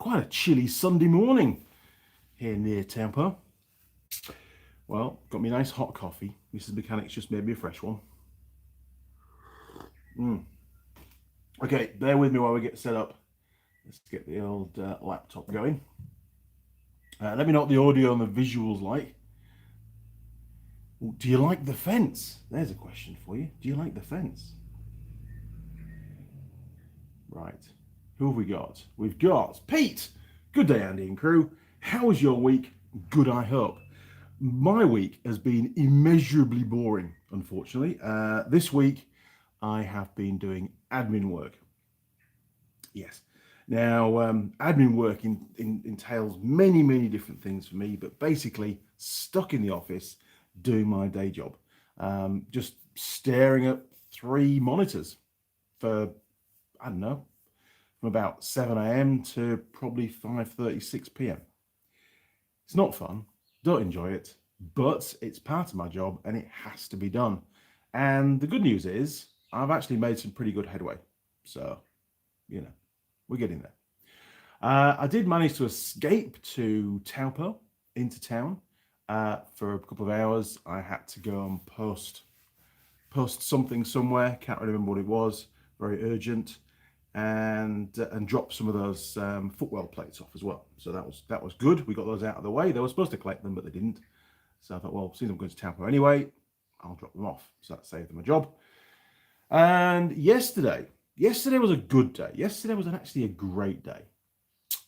quite a chilly Sunday morning here near Tampa. Well, got me a nice hot coffee. Mrs. Mechanic's just made me a fresh one. Okay, bear with me while we get set up. Let's get the old laptop going. Let me know what the audio and the visuals like. Do you like the fence? There's a question for you. Do you like the fence? Right. Who have we got? We've got Pete. Good day, Andy and crew. How was your week? Good, I hope. My week has been immeasurably boring, unfortunately. This week, I have been doing admin work. Yes. Now, admin work entails many different things for me, but basically stuck in the office doing my day job. Just staring at 3 monitors for, I don't know, from about 7 a.m. to probably 5:30, 6 p.m. It's not fun, don't enjoy it, but it's part of my job and it has to be done. And the good news is I've actually made some pretty good headway. So, we're getting there. I did manage to escape to Taupo into town for a couple of hours. I had to go and post something somewhere. Can't really remember what it was. Very urgent, and drop some of those footwell plates off as well. So that was good. We got those out of the way. They were supposed to collect them, but they didn't. So I thought, well, since I'm going to Taupo anyway, I'll drop them off. So that saved them a job. And yesterday was a good day. Yesterday was actually a great day.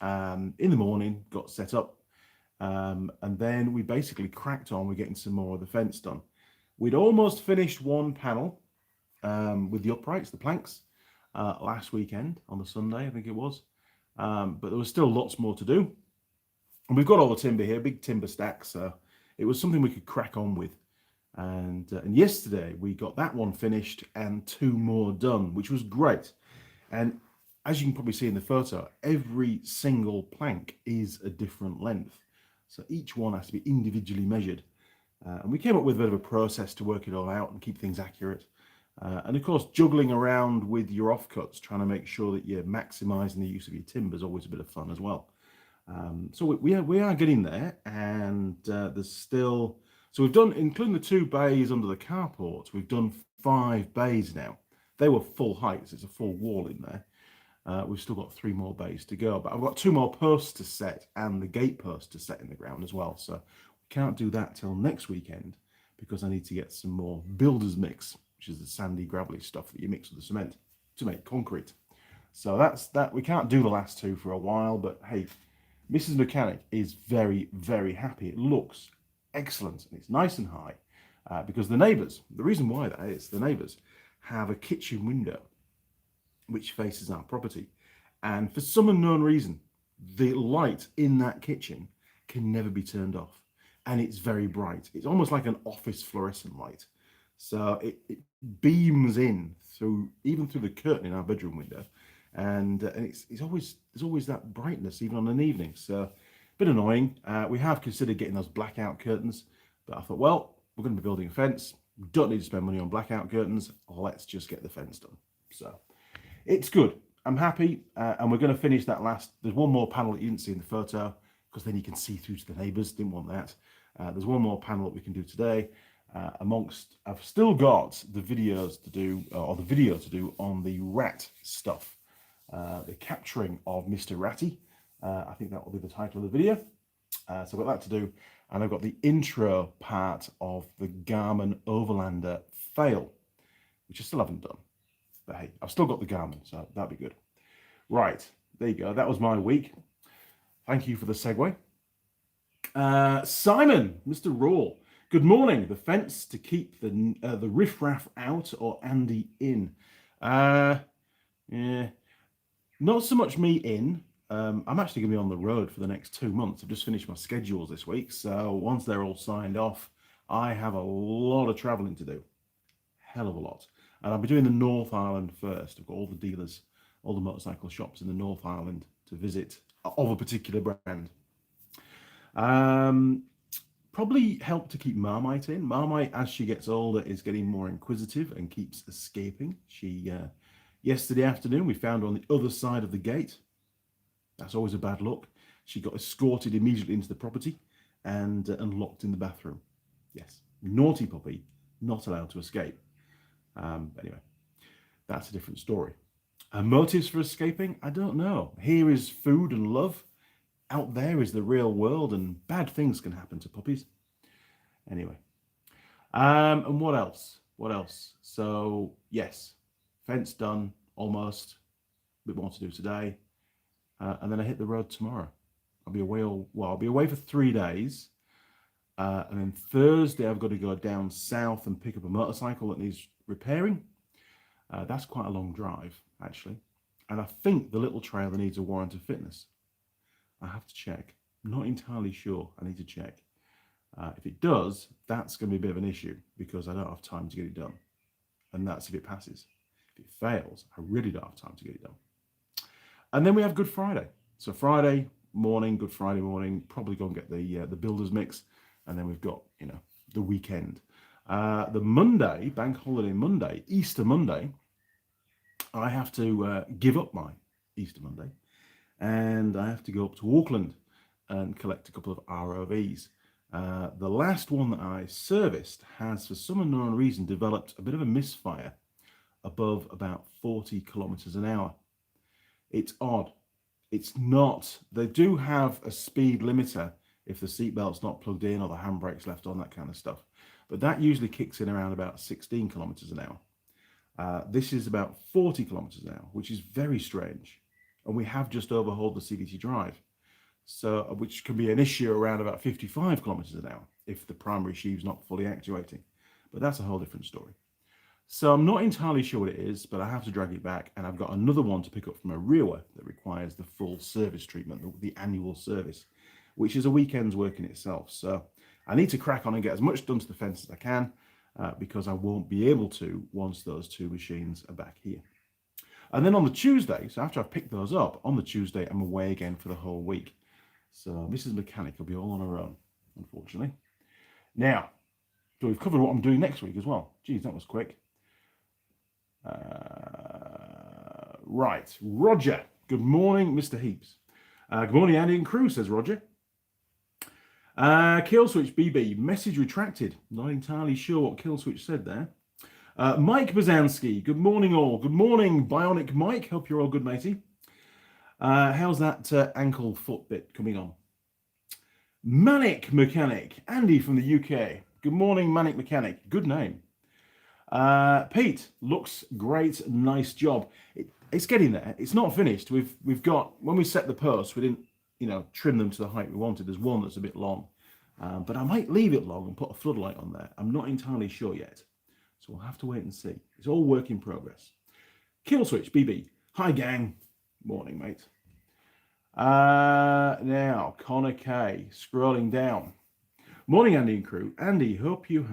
In the morning, got set up, and then we basically cracked on. We're getting some more of the fence done. We'd almost finished one panel with the uprights, the planks, last weekend on the Sunday, I think it was. But there was still lots more to do. And we've got all the timber here, big timber stacks. So it was something we could crack on with. And yesterday we got that one finished and 2 more done, which was great. And as you can probably see in the photo, every single plank is a different length. So each one has to be individually measured. And we came up with a bit of a process to work it all out and keep things accurate. And of course, juggling around with your offcuts, trying to make sure that you're maximizing the use of your timber is always a bit of fun as well. So we are getting there, and there's still... So we've done, including the 2 bays under the carport, we've done 5 bays now. They were full heights, it's a full wall in there. We've still got 3 more bays to go, but I've got 2 more posts to set and the gate post to set in the ground as well. So we can't do that till next weekend because I need to get some more builder's mix, which is the sandy, gravelly stuff that you mix with the cement to make concrete. So that's that. We can't do the last 2 for a while, but hey, Mrs. Mechanic is very, very happy. It looks excellent and it's nice and high because the neighbours, the reason why that is, the neighbours have a kitchen window which faces our property, and for some unknown reason the light in that kitchen can never be turned off, and it's very bright. It's almost like an office fluorescent light, so it beams in through, even through the curtain in our bedroom window, and there's always that brightness even on an evening. So a bit annoying. We have considered getting those blackout curtains, but I thought, well, we're going to be building a fence, we don't need to spend money on blackout curtains, let's just get the fence done. So it's good. I'm happy, and we're going to finish that last. There's one more panel that you didn't see in the photo because then you can see through to the neighbours. Didn't want that. There's one more panel that we can do today. I've still got the videos to do, or the video to do on the rat stuff, the capturing of Mr. Ratty. I think that will be the title of the video. So I've got that to do, and I've got the intro part of the Garmin Overlander fail, which I still haven't done. But hey, I've still got the Garmin, so that'd be good. Right, there you go. That was my week. Thank you for the segue. Simon, Mr. Raw. Good morning. The fence to keep the riffraff out or Andy in? Yeah, not so much me in. I'm actually going to be on the road for the next 2 months. I've just finished my schedules this week, so once they're all signed off, I have a lot of traveling to do. Hell of a lot. And I'll be doing the North Island first. I've got all the dealers, all the motorcycle shops in the North Island to visit of a particular brand. Probably help to keep Marmite in. Marmite, as she gets older, is getting more inquisitive and keeps escaping. She, yesterday afternoon, we found her on the other side of the gate. That's always a bad look. She got escorted immediately into the property and locked in the bathroom. Yes, naughty puppy, not allowed to escape. Anyway, that's a different story. Her motives for escaping? I don't know. Here is food and love. Out there is the real world, and bad things can happen to puppies. Anyway, and what else? What else? So, yes, fence done, almost. A bit more to do today. And then I hit the road tomorrow. I'll be away I'll be away for 3 days. And then Thursday, I've got to go down south and pick up a motorcycle that needs repairing. That's quite a long drive, actually. And I think the little trailer needs a warrant of fitness. I have to check. I'm not entirely sure. I need to check. If it does, that's going to be a bit of an issue because I don't have time to get it done. And that's if it passes. If it fails, I really don't have time to get it done. And then we have Good Friday. So Friday morning, Good Friday morning, probably go and get the builder's mix. And then we've got, the weekend. The Monday, Bank Holiday Monday, Easter Monday, I have to give up my Easter Monday. And I have to go up to Auckland and collect a couple of ROVs. The last one that I serviced has, for some unknown reason, developed a bit of a misfire above about 40 kilometers an hour. It's odd. It's not. They do have a speed limiter if the seatbelt's not plugged in or the handbrake's left on, that kind of stuff. But that usually kicks in around about 16 kilometers an hour. This is about 40 kilometers an hour, which is very strange. And we have just overhauled the CDT drive, so which can be an issue around about 55 kilometers an hour if the primary sheave's not fully actuating. But that's a whole different story. So I'm not entirely sure what it is, but I have to drag it back, and I've got another one to pick up from a rear that requires the full service treatment, the annual service, which is a weekend's work in itself. So I need to crack on and get as much done to the fence as I can, because I won't be able to once those two machines are back here. And then on the Tuesday, so after I've picked those up, on the Tuesday, I'm away again for the whole week. So Mrs. Mechanic will be all on her own, unfortunately. Now, so we've covered what I'm doing next week as well. Geez, that was quick. Right, Roger. Good morning, Mr. Heaps. Good morning, Andy and crew, says Roger. Kill Switch BB, message retracted. Not entirely sure what Kill Switch said there. Mike Bazansky, good morning all. Good morning, Bionic Mike. Hope you're all good, matey. How's that ankle foot bit coming on? Manic Mechanic, Andy from the UK. Good morning, Manic Mechanic. Good name. Pete, looks great. Nice job. It's getting there. It's not finished. We've got, when we set the posts, we didn't, trim them to the height we wanted. There's one that's a bit long, but I might leave it long and put a floodlight on there. I'm not entirely sure yet. So we'll have to wait and see. It's all work in progress. Kill Switch, BB. Hi, gang. Morning, mate. Now, Connor K. Scrolling down. Morning, Andy and crew. Andy, I hope you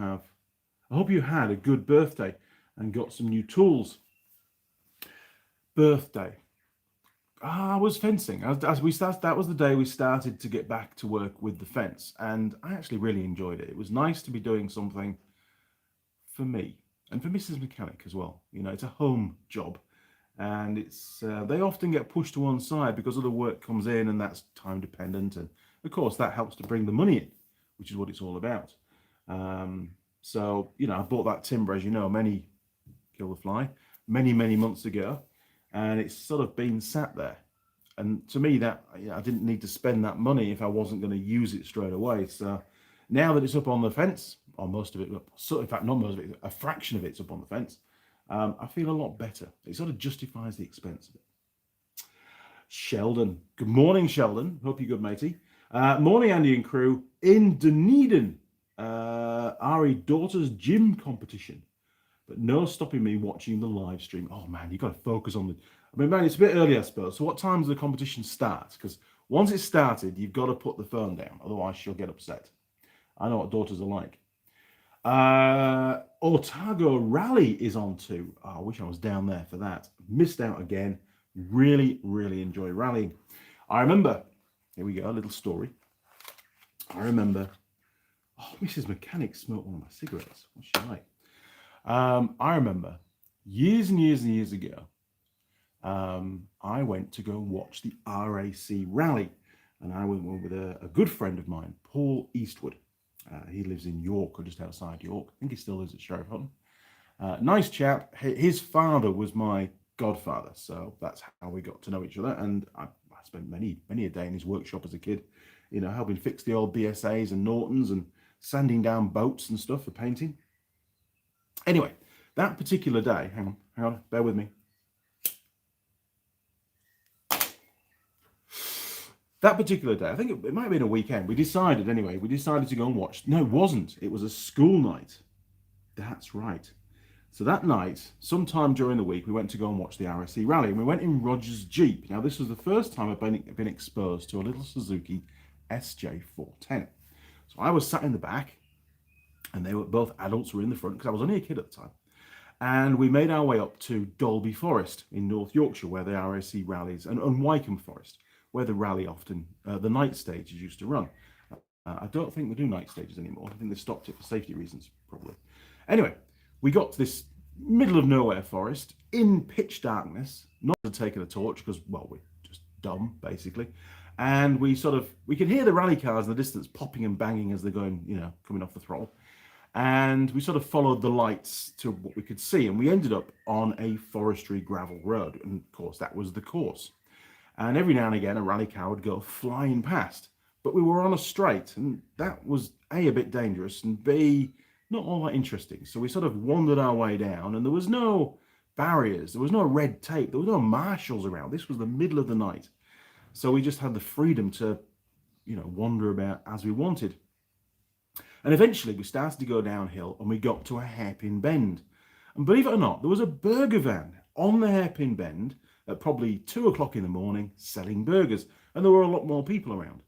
had a good birthday and got some new tools. Birthday. I was fencing. That was the day we started to get back to work with the fence, and I actually really enjoyed it. It was nice to be doing something for me and for Mrs. Mechanic as well. It's a home job, and it's they often get pushed to one side because other work comes in, and that's time dependent, and of course that helps to bring the money in, which is what it's all about. So I bought that timber, as you know, kill the fly, many months ago, and it's sort of been sat there. And to me, that I didn't need to spend that money if I wasn't going to use it straight away. So now that it's up on the fence, or most of it, so in fact not most of it, a fraction of it's up on the fence, I feel a lot better. It sort of justifies the expense of it. Sheldon, good morning, Sheldon. Hope you're good, matey. Morning, Andy and crew. In Dunedin, Ari daughter's gym competition, but no stopping me watching the live stream. Oh man, you got to focus on man, it's a bit early, I suppose. So what time does the competition start? Because once it's started, you've got to put the phone down, otherwise she'll get upset. I know what daughters are like. Otago Rally is on too. Oh, I wish I was down there for that. Missed out again. Really enjoy rallying. I remember, here we go, a little story. I remember, Mrs. Mechanic smoked one of my cigarettes. What's she like? I remember years and years ago, I went to go and watch the RAC rally. And I went with a good friend of mine, Paul Eastwood. He lives in York, or just outside York. I think he still lives at Sheriff Hutton. Nice chap. His father was my godfather, so that's how we got to know each other. And I spent many a day in his workshop as a kid, helping fix the old BSAs and Nortons and sanding down boats and stuff for painting. Anyway, that particular day, hang on, bear with me. That particular day, I think it might have been a weekend, we decided to go and watch. No, it wasn't. It was a school night. That's right. So that night, sometime during the week, we went to go and watch the RSC rally, and we went in Roger's Jeep. Now, this was the first time I've been exposed to a little Suzuki SJ410. So I was sat in the back, and they were both adults were in the front, because I was only a kid at the time. And we made our way up to Dalby Forest in North Yorkshire, where the RSC rallies, and Wycombe Forest, where the rally often, the night stages used to run. I don't think they do night stages anymore. I think they stopped it for safety reasons, probably. Anyway, we got to this middle of nowhere forest in pitch darkness, not to take a torch because, well, we're just dumb, basically. And we could hear the rally cars in the distance popping and banging as they're going, coming off the throttle. And we sort of followed the lights to what we could see. And we ended up on a forestry gravel road. And of course, that was the course. And every now and again, a rally car would go flying past. But we were on a straight, and that was A, a bit dangerous, and B, not all that interesting. So we sort of wandered our way down, and there was no barriers, there was no red tape, there was no marshals around. This was the middle of the night. So we just had the freedom to, wander about as we wanted. And eventually we started to go downhill, and we got to a hairpin bend. And believe it or not, there was a burger van on the hairpin bend at probably 2 o'clock in the morning selling burgers, and there were a lot more people around.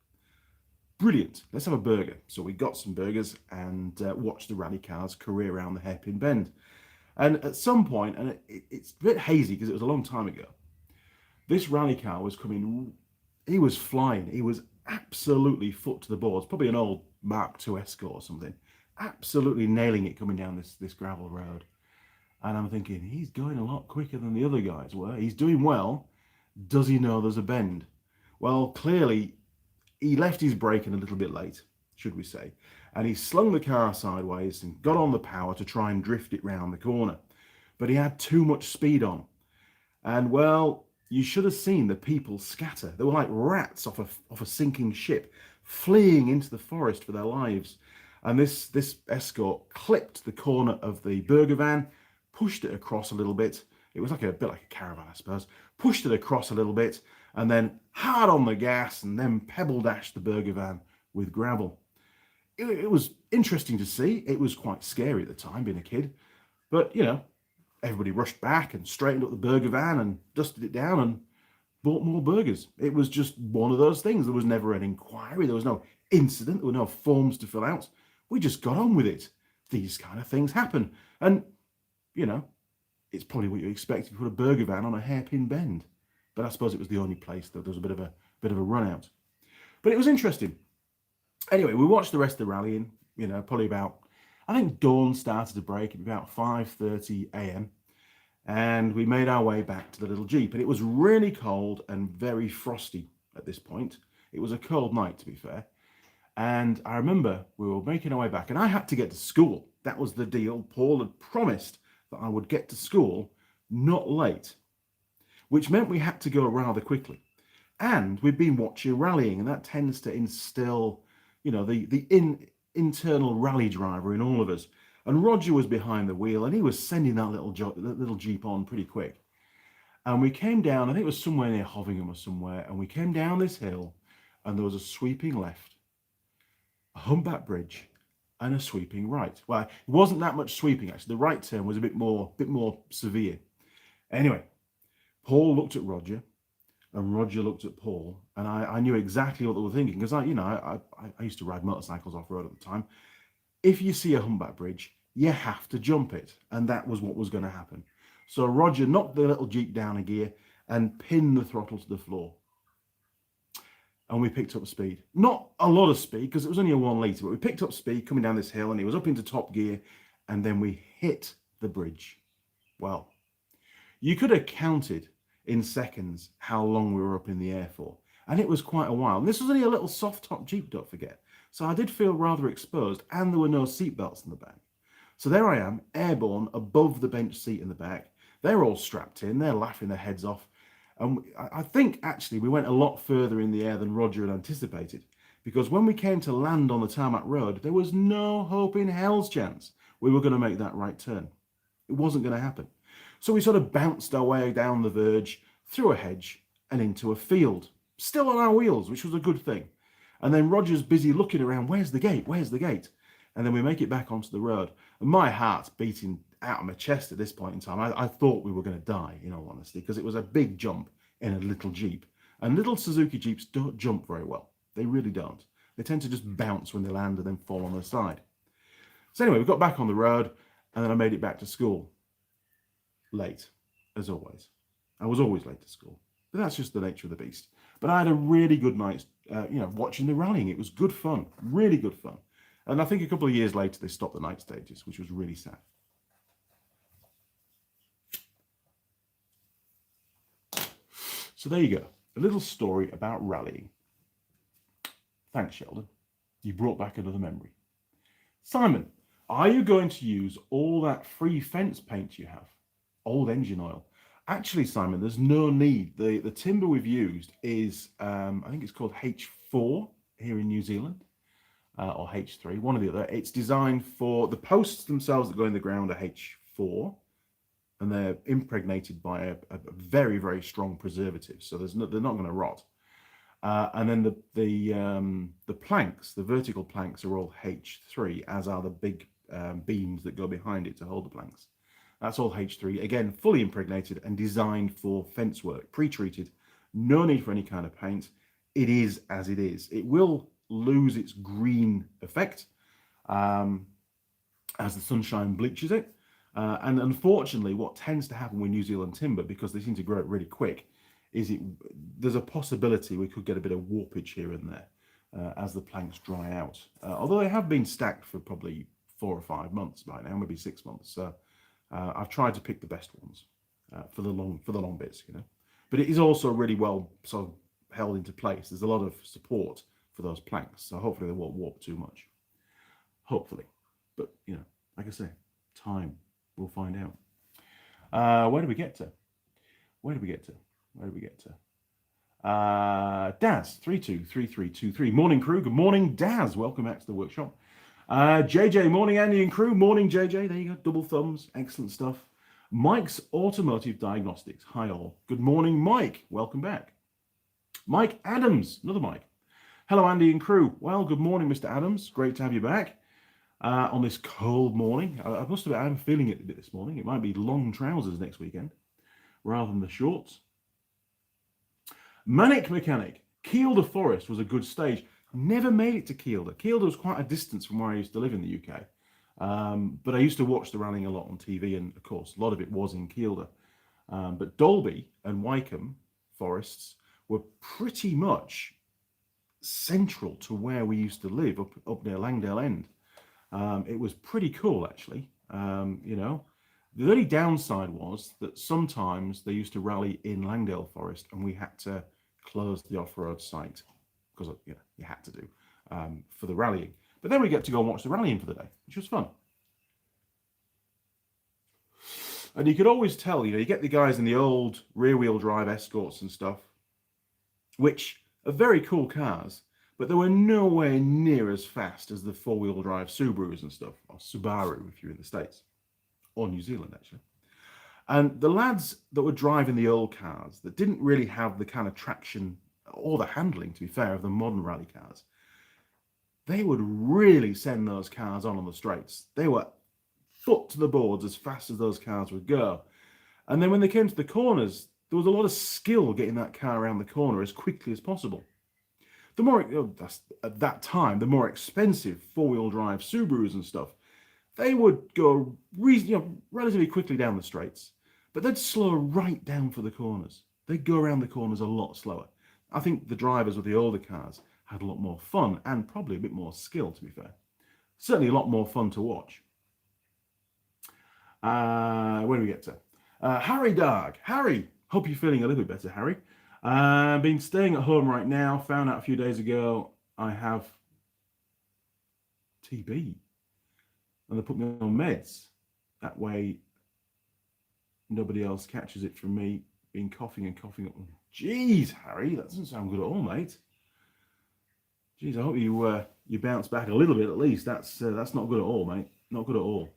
Brilliant, let's have a burger. So we got some burgers and watched the rally cars career around the hairpin bend. And at some point, and it's a bit hazy because it was a long time ago, this rally car was coming, he was flying, he was absolutely foot to the boards, probably an old Mark II Escort or something, absolutely nailing it coming down this gravel road. And I'm thinking, he's going a lot quicker than the other guys were. He's doing well. Does he know there's a bend? Well, clearly, he left his braking a little bit late, should we say. And he slung the car sideways and got on the power to try and drift it round the corner. But he had too much speed on. And, well, you should have seen the people scatter. They were like rats off a sinking ship, fleeing into the forest for their lives. And this Escort clipped the corner of the burger van, pushed it across a little bit. It was a bit like a caravan, I suppose. Pushed it across a little bit, and then hard on the gas, and then pebble dashed the burger van with gravel. It was interesting to see. It was quite scary at the time, being a kid. But, everybody rushed back and straightened up the burger van and dusted it down and bought more burgers. It was just one of those things. There was never an inquiry. There was no incident. There were no forms to fill out. We just got on with it. These kind of things happen. And, it's probably what you expect if you put a burger van on a hairpin bend. But I suppose it was the only place that there was a bit of a run out. But it was interesting. Anyway, we watched the rest of the rally in, probably about, I think dawn started to break at about 5:30 a.m. And we made our way back to the little Jeep. And it was really cold and very frosty at this point. It was a cold night, to be fair. And I remember we were making our way back, and I had to get to school. That was the deal. Paul had promised that I would get to school not late, which meant we had to go rather quickly. And we'd been watching rallying, and that tends to instill, the internal rally driver in all of us. And Roger was behind the wheel, and he was sending that little Jeep on pretty quick. And we came down, I think it was somewhere near Hovingham or somewhere, and we came down this hill, and there was a sweeping left, a humpback bridge, and a sweeping right. Well, it wasn't that much sweeping, actually. The right turn was a bit more severe. Anyway, Paul looked at Roger, and Roger looked at Paul, and I knew exactly what they were thinking, because I used to ride motorcycles off-road at the time. If you see a humpback bridge, you have to jump it, and that was what was going to happen. So Roger knocked the little Jeep down a gear and pinned the throttle to the floor. And we picked up speed. Not a lot of speed, because it was only a 1 litre, but we picked up speed coming down this hill, and it was up into top gear, and then we hit the bridge. Well, you could have counted. in seconds how long we were up in the air for. And it was quite a while. And this was only a little soft top Jeep, don't forget. So I did feel rather exposed, and there were no seatbelts in the back. So there I am, airborne above the bench seat in the back. They're all strapped in, they're laughing their heads off. And I think actually we went a lot further in the air than Roger had anticipated, because when we came to land on the tarmac road, there was no hope in hell's chance we were going to make that right turn. It wasn't going to happen. So we sort of bounced our way down the verge, through a hedge, and into a field, still on our wheels, which was a good thing. And then Roger's busy looking around, where's the gate, where's the gate? And then we make it back onto the road. And my heart's beating out of my chest at this point in time. I thought we were going to die, in all honesty, because it was a big jump in a little Jeep. And little Suzuki Jeeps don't jump very well. They really don't. They tend to just bounce when they land and then fall on their side. So anyway, we got back on the road, and then I made it back to school. Late, as always. I was always late to school. But that's just the nature of the beast. But I had a really good night, watching the rallying. It was good fun, really good fun. And I think a couple of years later, they stopped the night stages, which was really sad. So there you go. A little story about rallying. Thanks, Sheldon. You brought back another memory. Simon, are you going to use all that free fence paint you have? Old engine oil. Actually, Simon, there's no need. The timber we've used is, I think it's called H4 here in New Zealand. Or H3, one or the other. It's designed for the posts themselves that go in the ground are H4, and they're impregnated by a very, very strong preservative, so they're not going to rot. And then the planks, the vertical planks, are all H3, as are the big beams that go behind it to hold the planks. That's all H3, again, fully impregnated and designed for fence work, pre-treated, no need for any kind of paint. It is as it is. It will lose its green effect as the sunshine bleaches it. And unfortunately, what tends to happen with New Zealand timber, because they seem to grow it really quick, is there's a possibility we could get a bit of warpage here and there as the planks dry out. Although they have been stacked for probably 4 or 5 months by now, maybe 6 months. So I've tried to pick the best ones for the long bits, But it is also really well sort of held into place. There's a lot of support for those planks, so hopefully they won't warp too much. Hopefully, but like I say, time we'll find out. Where do we get to? Daz 323323. Morning crew. Good morning, Daz. Welcome back to the workshop. JJ, morning Andy and crew. Morning JJ. There you go. Double thumbs. Excellent stuff. Mike's Automotive Diagnostics. Hi all. Good morning, Mike. Welcome back. Mike Adams. Another Mike. Hello, Andy and crew. Well, good morning, Mr. Adams. Great to have you back on this cold morning. I must admit, I'm feeling it a bit this morning. It might be long trousers next weekend rather than the shorts. Manic Mechanic. Kielder Forest was a good stage. Never made it to Kielder. Kielder was quite a distance from where I used to live in the UK. But I used to watch the rallying a lot on TV, and of course, a lot of it was in Kielder. But Dalby and Wycombe forests were pretty much central to where we used to live up near Langdale End. It was pretty cool, actually. The only downside was that sometimes they used to rally in Langdale Forest, and we had to close the off-road site because you had to do for the rallying. But then we get to go and watch the rallying for the day, which was fun. And you could always tell, you get the guys in the old rear-wheel drive Escorts and stuff, which are very cool cars, but they were nowhere near as fast as the four-wheel drive Subarus and stuff, or Subaru if you're in the States, or New Zealand actually. And the lads that were driving the old cars that didn't really have the kind of traction or the handling, to be fair, of the modern rally cars, they would really send those cars on the straights. They were foot to the boards as fast as those cars would go. And then when they came to the corners, there was a lot of skill getting that car around the corner as quickly as possible. The more, at that time, the more expensive four-wheel drive Subarus and stuff, they would go relatively quickly down the straights, but they'd slow right down for the corners. They'd go around the corners a lot slower. I think the drivers with the older cars had a lot more fun and probably a bit more skill, to be fair. Certainly a lot more fun to watch. Where do we get to? Harry Darg. Harry, Hope you're feeling a little bit better, Harry. Been staying at home right now. Found out a few days ago I have TB, and they put me on meds. That way, nobody else catches it from me being coughing and coughing up. Jeez, Harry, that doesn't sound good at all, mate. Jeez, I hope you bounce back a little bit at least. That's not good at all, mate. Not good at all.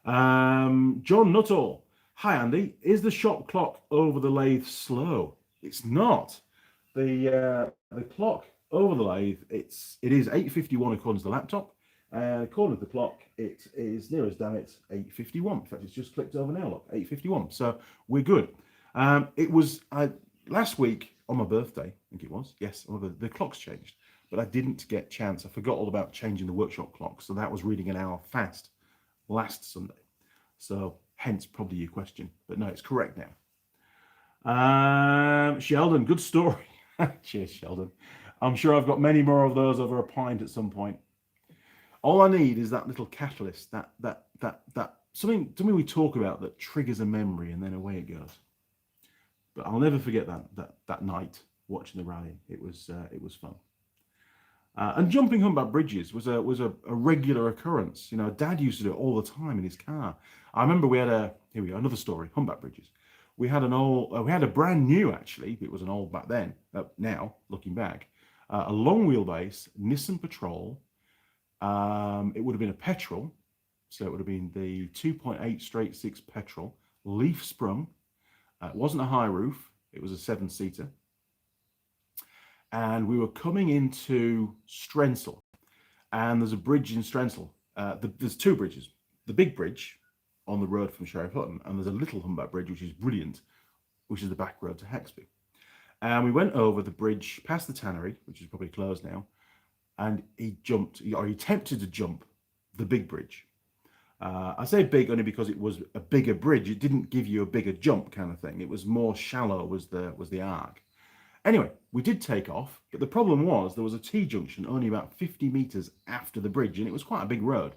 John Nuttall. Hi, Andy. Is the shop clock over the lathe slow? It's not. The clock over the lathe, it is 8:51 according to the laptop. According to the clock, it is near as damn it 8:51. In fact, it's just clicked over now. Look, 8:51. So we're good. It was last week on my birthday. I think it was. Yes, the clock's changed, but I didn't get chance. I forgot all about changing the workshop clock, so that was reading an hour fast last Sunday. So hence probably your question, but no, it's correct now. Sheldon, good story. Cheers, Sheldon. I'm sure I've got many more of those over a pint at some point. All I need is that little catalyst, that something we talk about that triggers a memory, and then away it goes. But I'll never forget that night watching the rally. It was fun. And jumping humpback bridges was a regular occurrence. You know, Dad used to do it all the time in his car. I remember we had here we go, another story, humpback bridges. We had a brand new, actually, it was an old back then, now, looking back, a long wheelbase Nissan Patrol. It would have been a petrol, so it would have been the 2.8 straight 6 petrol, leaf sprung. It wasn't a high roof, it was a 7-seater. And we were coming into Strensel, and there's a bridge in Strensel. There's 2 bridges. The big bridge on the road from Sheriff Hutton, and there's a little humpback bridge, which is brilliant, which is the back road to Hexby. And we went over the bridge past the tannery, which is probably closed now, and he attempted to jump the big bridge. I say big only because it was a bigger bridge. It didn't give you a bigger jump kind of thing. It was more shallow was the arc. Anyway, we did take off, but the problem was there was a T-junction only about 50 meters after the bridge, and it was quite a big road.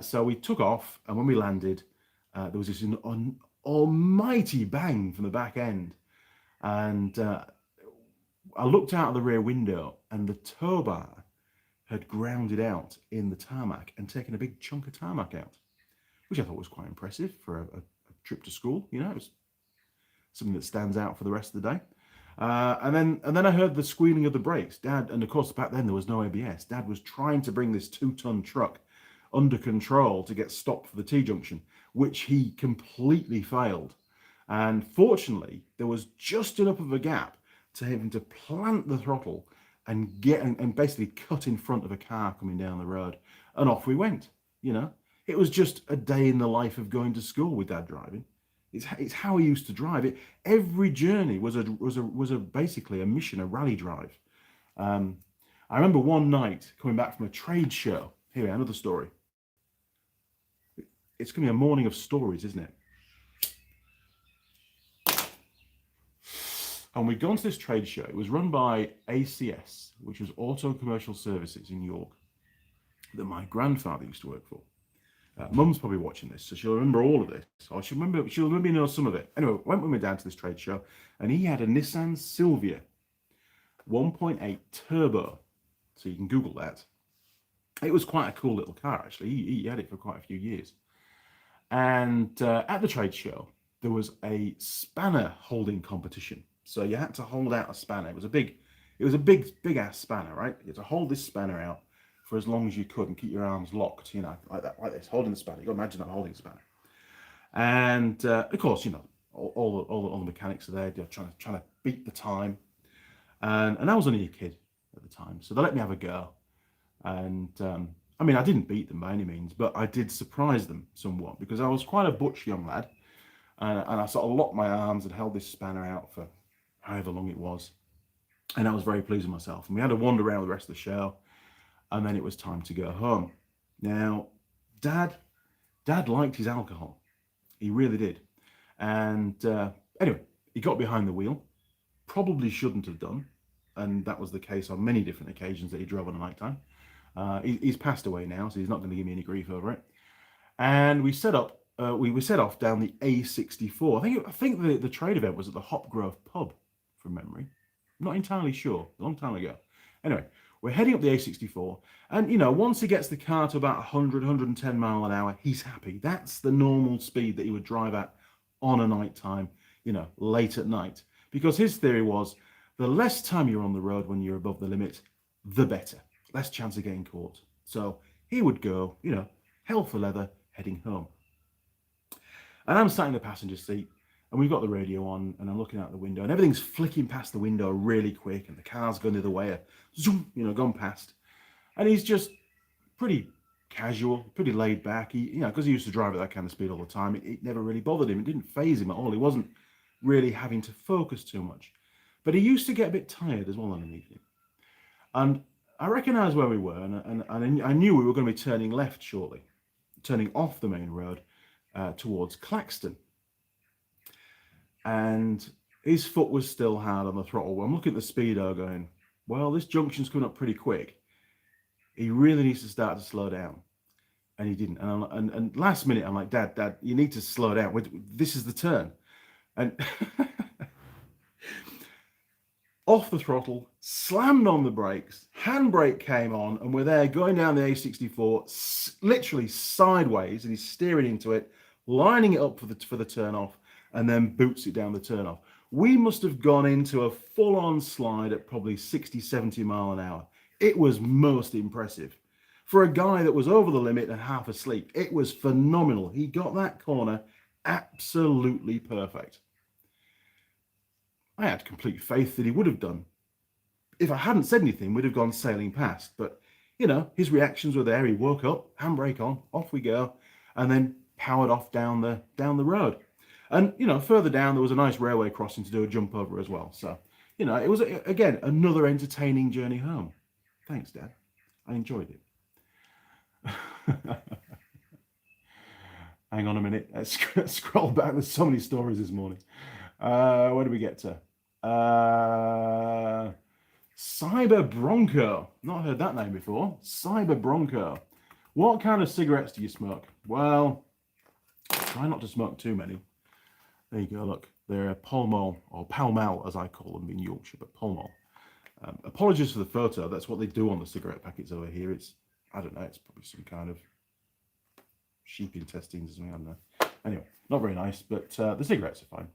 So we took off, and when we landed, there was this almighty bang from the back end. And I looked out of the rear window, and the tow bar had grounded out in the tarmac and taken a big chunk of tarmac out, which I thought was quite impressive for a trip to school. You know, it was something that stands out for the rest of the day. And then I heard the squealing of the brakes. Dad, and of course back then there was no ABS. Dad was trying to bring this 2-ton truck under control to get stopped for the T-junction, which he completely failed. And fortunately, there was just enough of a gap to him to plant the throttle and basically cut in front of a car coming down the road, and off we went. You know, it was just a day in the life of going to school with Dad driving. It's how he used to drive it. Every journey was basically a mission, a rally drive. I remember one night coming back from a trade show. Here, another story. It's going to be a morning of stories, isn't it? And we'd gone to this trade show. It was run by ACS, which was Auto Commercial Services in York, that my grandfather used to work for. Mum's probably watching this, so she'll remember all of this. Or she'll maybe know some of it. Anyway, went with my dad to this trade show, and he had a Nissan Silvia 1.8 turbo. So you can Google that. It was quite a cool little car, actually. He had it for quite a few years. And at the trade show, there was a spanner holding competition. So you had to hold out a spanner. It was a big ass spanner, right? You had to hold this spanner out for as long as you could and keep your arms locked, you know, like this, holding the spanner. You got to imagine that holding the spanner. And of course, you know, all the mechanics are there, trying to beat the time. And I was only a kid at the time, so they let me have a go. And I mean, I didn't beat them by any means, but I did surprise them somewhat because I was quite a butch young lad, and I sort of locked my arms and held this spanner out for however long it was, and I was very pleased with myself. And we had a wander around the rest of the show, and then it was time to go home. Now, Dad liked his alcohol. He really did. And anyway, he got behind the wheel. Probably shouldn't have done. And that was the case on many different occasions that he drove on a night time. He's passed away now, so he's not going to give me any grief over it. And we set up we set off down the A64. I think the trade event was at the Hopgrove pub, from memory. I'm not entirely sure. A long time ago. Anyway, we're heading up the A64, and once he gets the car to about 100, 110 mile an hour, he's happy. That's the normal speed that he would drive at on a night time, late at night. Because his theory was, the less time you're on the road when you're above the limit, the better. Less chance of getting caught. So he would go, hell for leather, heading home. And I'm sat in the passenger seat, and we've got the radio on, and I'm looking out the window, and everything's flicking past the window really quick, and the car's going the other way, zoom, gone past. And he's just pretty casual, pretty laid back. He, because he used to drive at that kind of speed all the time, it never really bothered him. It didn't faze him at all. He wasn't really having to focus too much. But he used to get a bit tired as well on an evening. And I recognised where we were, and I knew we were going to be turning left shortly, turning off the main road towards Claxton. And his foot was still hard on the throttle. I'm looking at the speedo going, well, this junction's coming up pretty quick. He really needs to start to slow down. And he didn't. And last minute, I'm like, Dad, you need to slow down. This is the turn. And off the throttle, slammed on the brakes, handbrake came on, and we're there going down the A64, literally sideways, and he's steering into it, lining it up for the turn off, and then boots it down the turn off. We must have gone into a full-on slide at probably 60, 70 mile an hour. It was most impressive. For a guy that was over the limit and half asleep, it was phenomenal. He got that corner absolutely perfect. I had complete faith that he would have done. If I hadn't said anything, we'd have gone sailing past. But, his reactions were there. He woke up, handbrake on, off we go, and then powered off down the road. And, further down, there was a nice railway crossing to do a jump over as well. So, it was, again, another entertaining journey home. Thanks, Dad. I enjoyed it. Hang on a minute. Let's scroll back. There's so many stories this morning. Where do we get to? Cyber Bronco. Not heard that name before. Cyber Bronco. What kind of cigarettes do you smoke? Well, try not to smoke too many. There you go, look. They're Pall Mall, or Pall Mall as I call them in Yorkshire, but Pall Mall. Apologies for the photo. That's what they do on the cigarette packets over here. It's, I don't know, it's probably some kind of sheep intestines or something, I don't know. Anyway, not very nice, but the cigarettes are fine.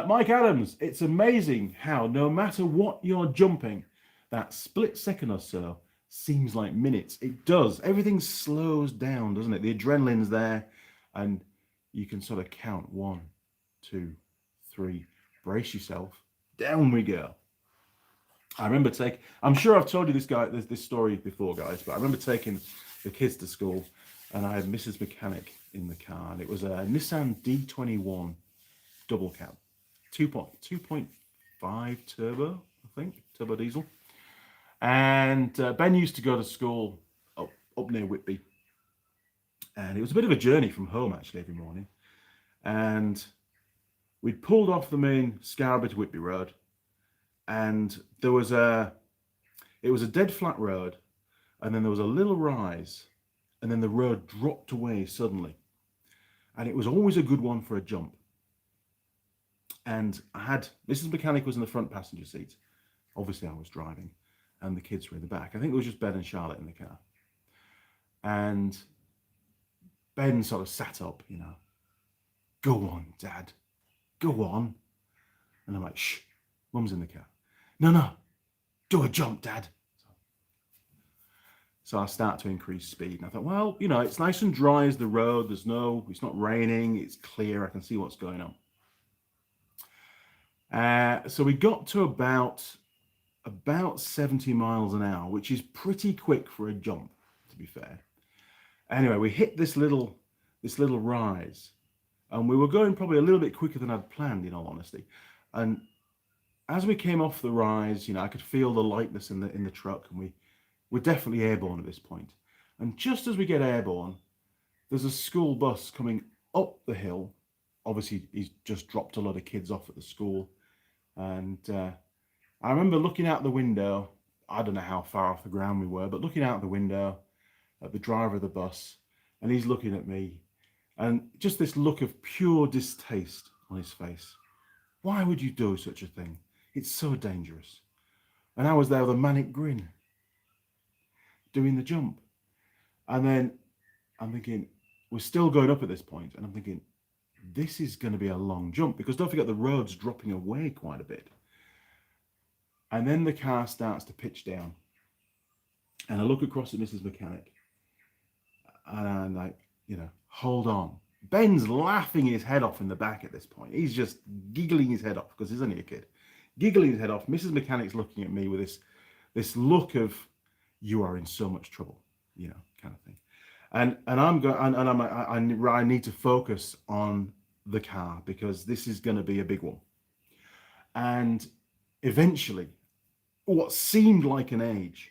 Mike Adams, it's amazing how no matter what you're jumping, that split second or so seems like minutes. It does. Everything slows down, doesn't it? The adrenaline's there, and you can sort of count 1, 2, 3. Brace yourself. Down we go. I remember I'm sure I've told you this story before, guys, but I remember taking the kids to school, and I had Mrs. Mechanic in the car, and it was a Nissan D21 double cab, 2.5 turbo, I think, turbo diesel. And Ben used to go to school up near Whitby, and it was a bit of a journey from home actually every morning. And we'd pulled off the main Scarborough to Whitby road, and it was a dead flat road, and then there was a little rise, and then the road dropped away suddenly, and it was always a good one for a jump. And Mrs. Mechanic was in the front passenger seat. Obviously I was driving, and the kids were in the back. I think it was just Ben and Charlotte in the car. And Ben sort of sat up, go on, Dad, go on. And I'm like, shh, Mum's in the car. No, do a jump, Dad. So I start to increase speed. And I thought, well, it's nice and dry as the road. It's not raining. It's clear. I can see what's going on. So we got to about 70 miles an hour, which is pretty quick for a jump, to be fair. Anyway, we hit this little rise, and we were going probably a little bit quicker than I'd planned, in all honesty. And as we came off the rise, I could feel the lightness in the truck, and we're definitely airborne at this point. And just as we get airborne, there's a school bus coming up the hill. Obviously, he's just dropped a lot of kids off at the school. And I remember looking out the window. I don't know how far off the ground we were, but looking out the window at the driver of the bus, and he's looking at me, And just this look of pure distaste on his face. Why would you do such a thing? It's so dangerous. And I was there with a manic grin, doing the jump. And then I'm thinking, we're still going up at this point, and I'm thinking, this is going to be a long jump, because don't forget the road's dropping away quite a bit. And then the car starts to pitch down. And I look across at Mrs. Mechanic, and I'm like, hold on. Ben's laughing his head off in the back at this point. He's just giggling his head off, because he's only a kid. Giggling his head off. Mrs. Mechanic's looking at me with this look of, you are in so much trouble, kind of thing. And I'm going, and I'm like, I need to focus on the car, because this is going to be a big one. And eventually, what seemed like an age,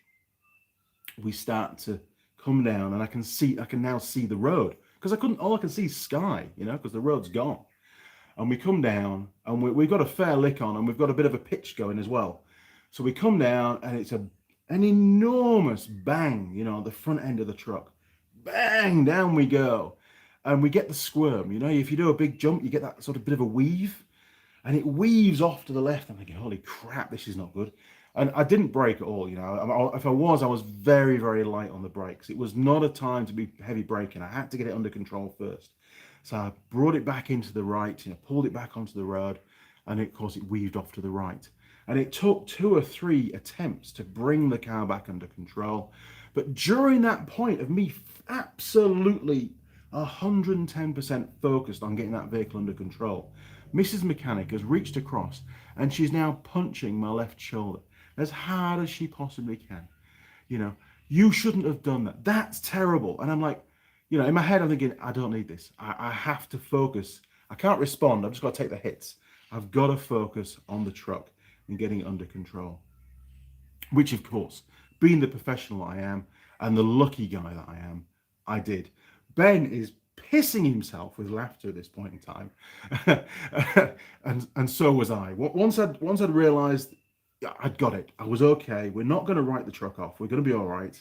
we start to come down, and I can now see the road, because all I can see is sky, because the road's gone. And we come down, and we've got a fair lick on, and we've got a bit of a pitch going as well. So we come down, and it's an enormous bang, on the front end of the truck. Bang, down we go. And we get the squirm, if you do a big jump, you get that sort of bit of a weave, and it weaves off to the left. I'm thinking, holy crap, this is not good. And I didn't brake at all, If I was very, very light on the brakes. It was not a time to be heavy braking. I had to get it under control first. So I brought it back into the right, pulled it back onto the road, and of course it weaved off to the right. And it took 2 or 3 attempts to bring the car back under control. But during that point of me absolutely 110% focused on getting that vehicle under control, Mrs. Mechanic has reached across, and she's now punching my left shoulder as hard as she possibly can. You shouldn't have done that. That's terrible. And I'm like, in my head, I'm thinking, I don't need this. I have to focus. I can't respond. I've just got to take the hits. I've got to focus on the truck and getting it under control. Which, of course, being the professional I am and the lucky guy that I am, I did. Ben is pissing himself with laughter at this point in time. and so was I. Once I'd realized I'd got it, I was okay. We're not going to write the truck off. We're going to be all right.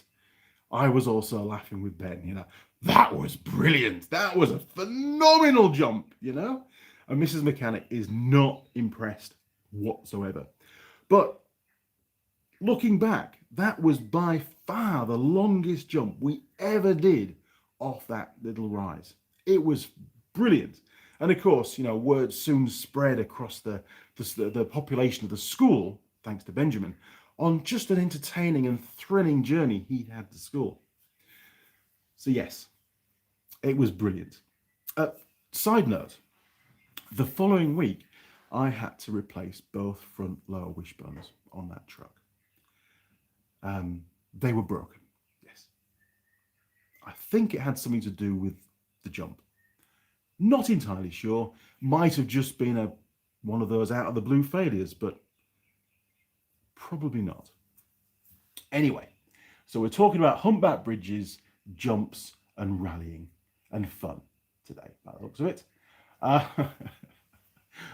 I was also laughing with Ben, that was brilliant. That was a phenomenal jump, And Mrs. Mechanic is not impressed whatsoever. But looking back, that was by far the longest jump we ever did off that little rise. It was brilliant. And of course, word soon spread across the population of the school, thanks to Benjamin, on just an entertaining and thrilling journey he'd had to school. So yes, it was brilliant. Side note, the following week, I had to replace both front lower wishbones on that truck. They were broken, yes. I think it had something to do with the jump. Not entirely sure. Might have just been one of those out of the blue failures, but probably not. Anyway, so we're talking about humpback bridges, jumps, and rallying, and fun today, by the looks of it.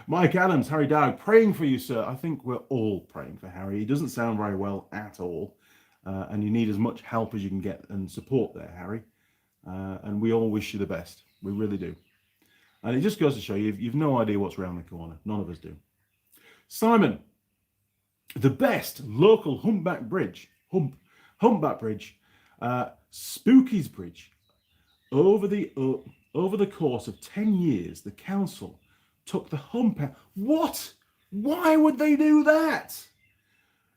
Mike Adams, Harry Dowd, praying for you, sir. I think we're all praying for Harry. He doesn't sound very well at all, and you need as much help as you can get and support there, Harry. And we all wish you the best. We really do. And it just goes to show you've no idea what's around the corner. None of us do. Simon, the best local humpback bridge, Spooky's Bridge. Over the course of 10 years, the council took the hump out. What? Why would they do that?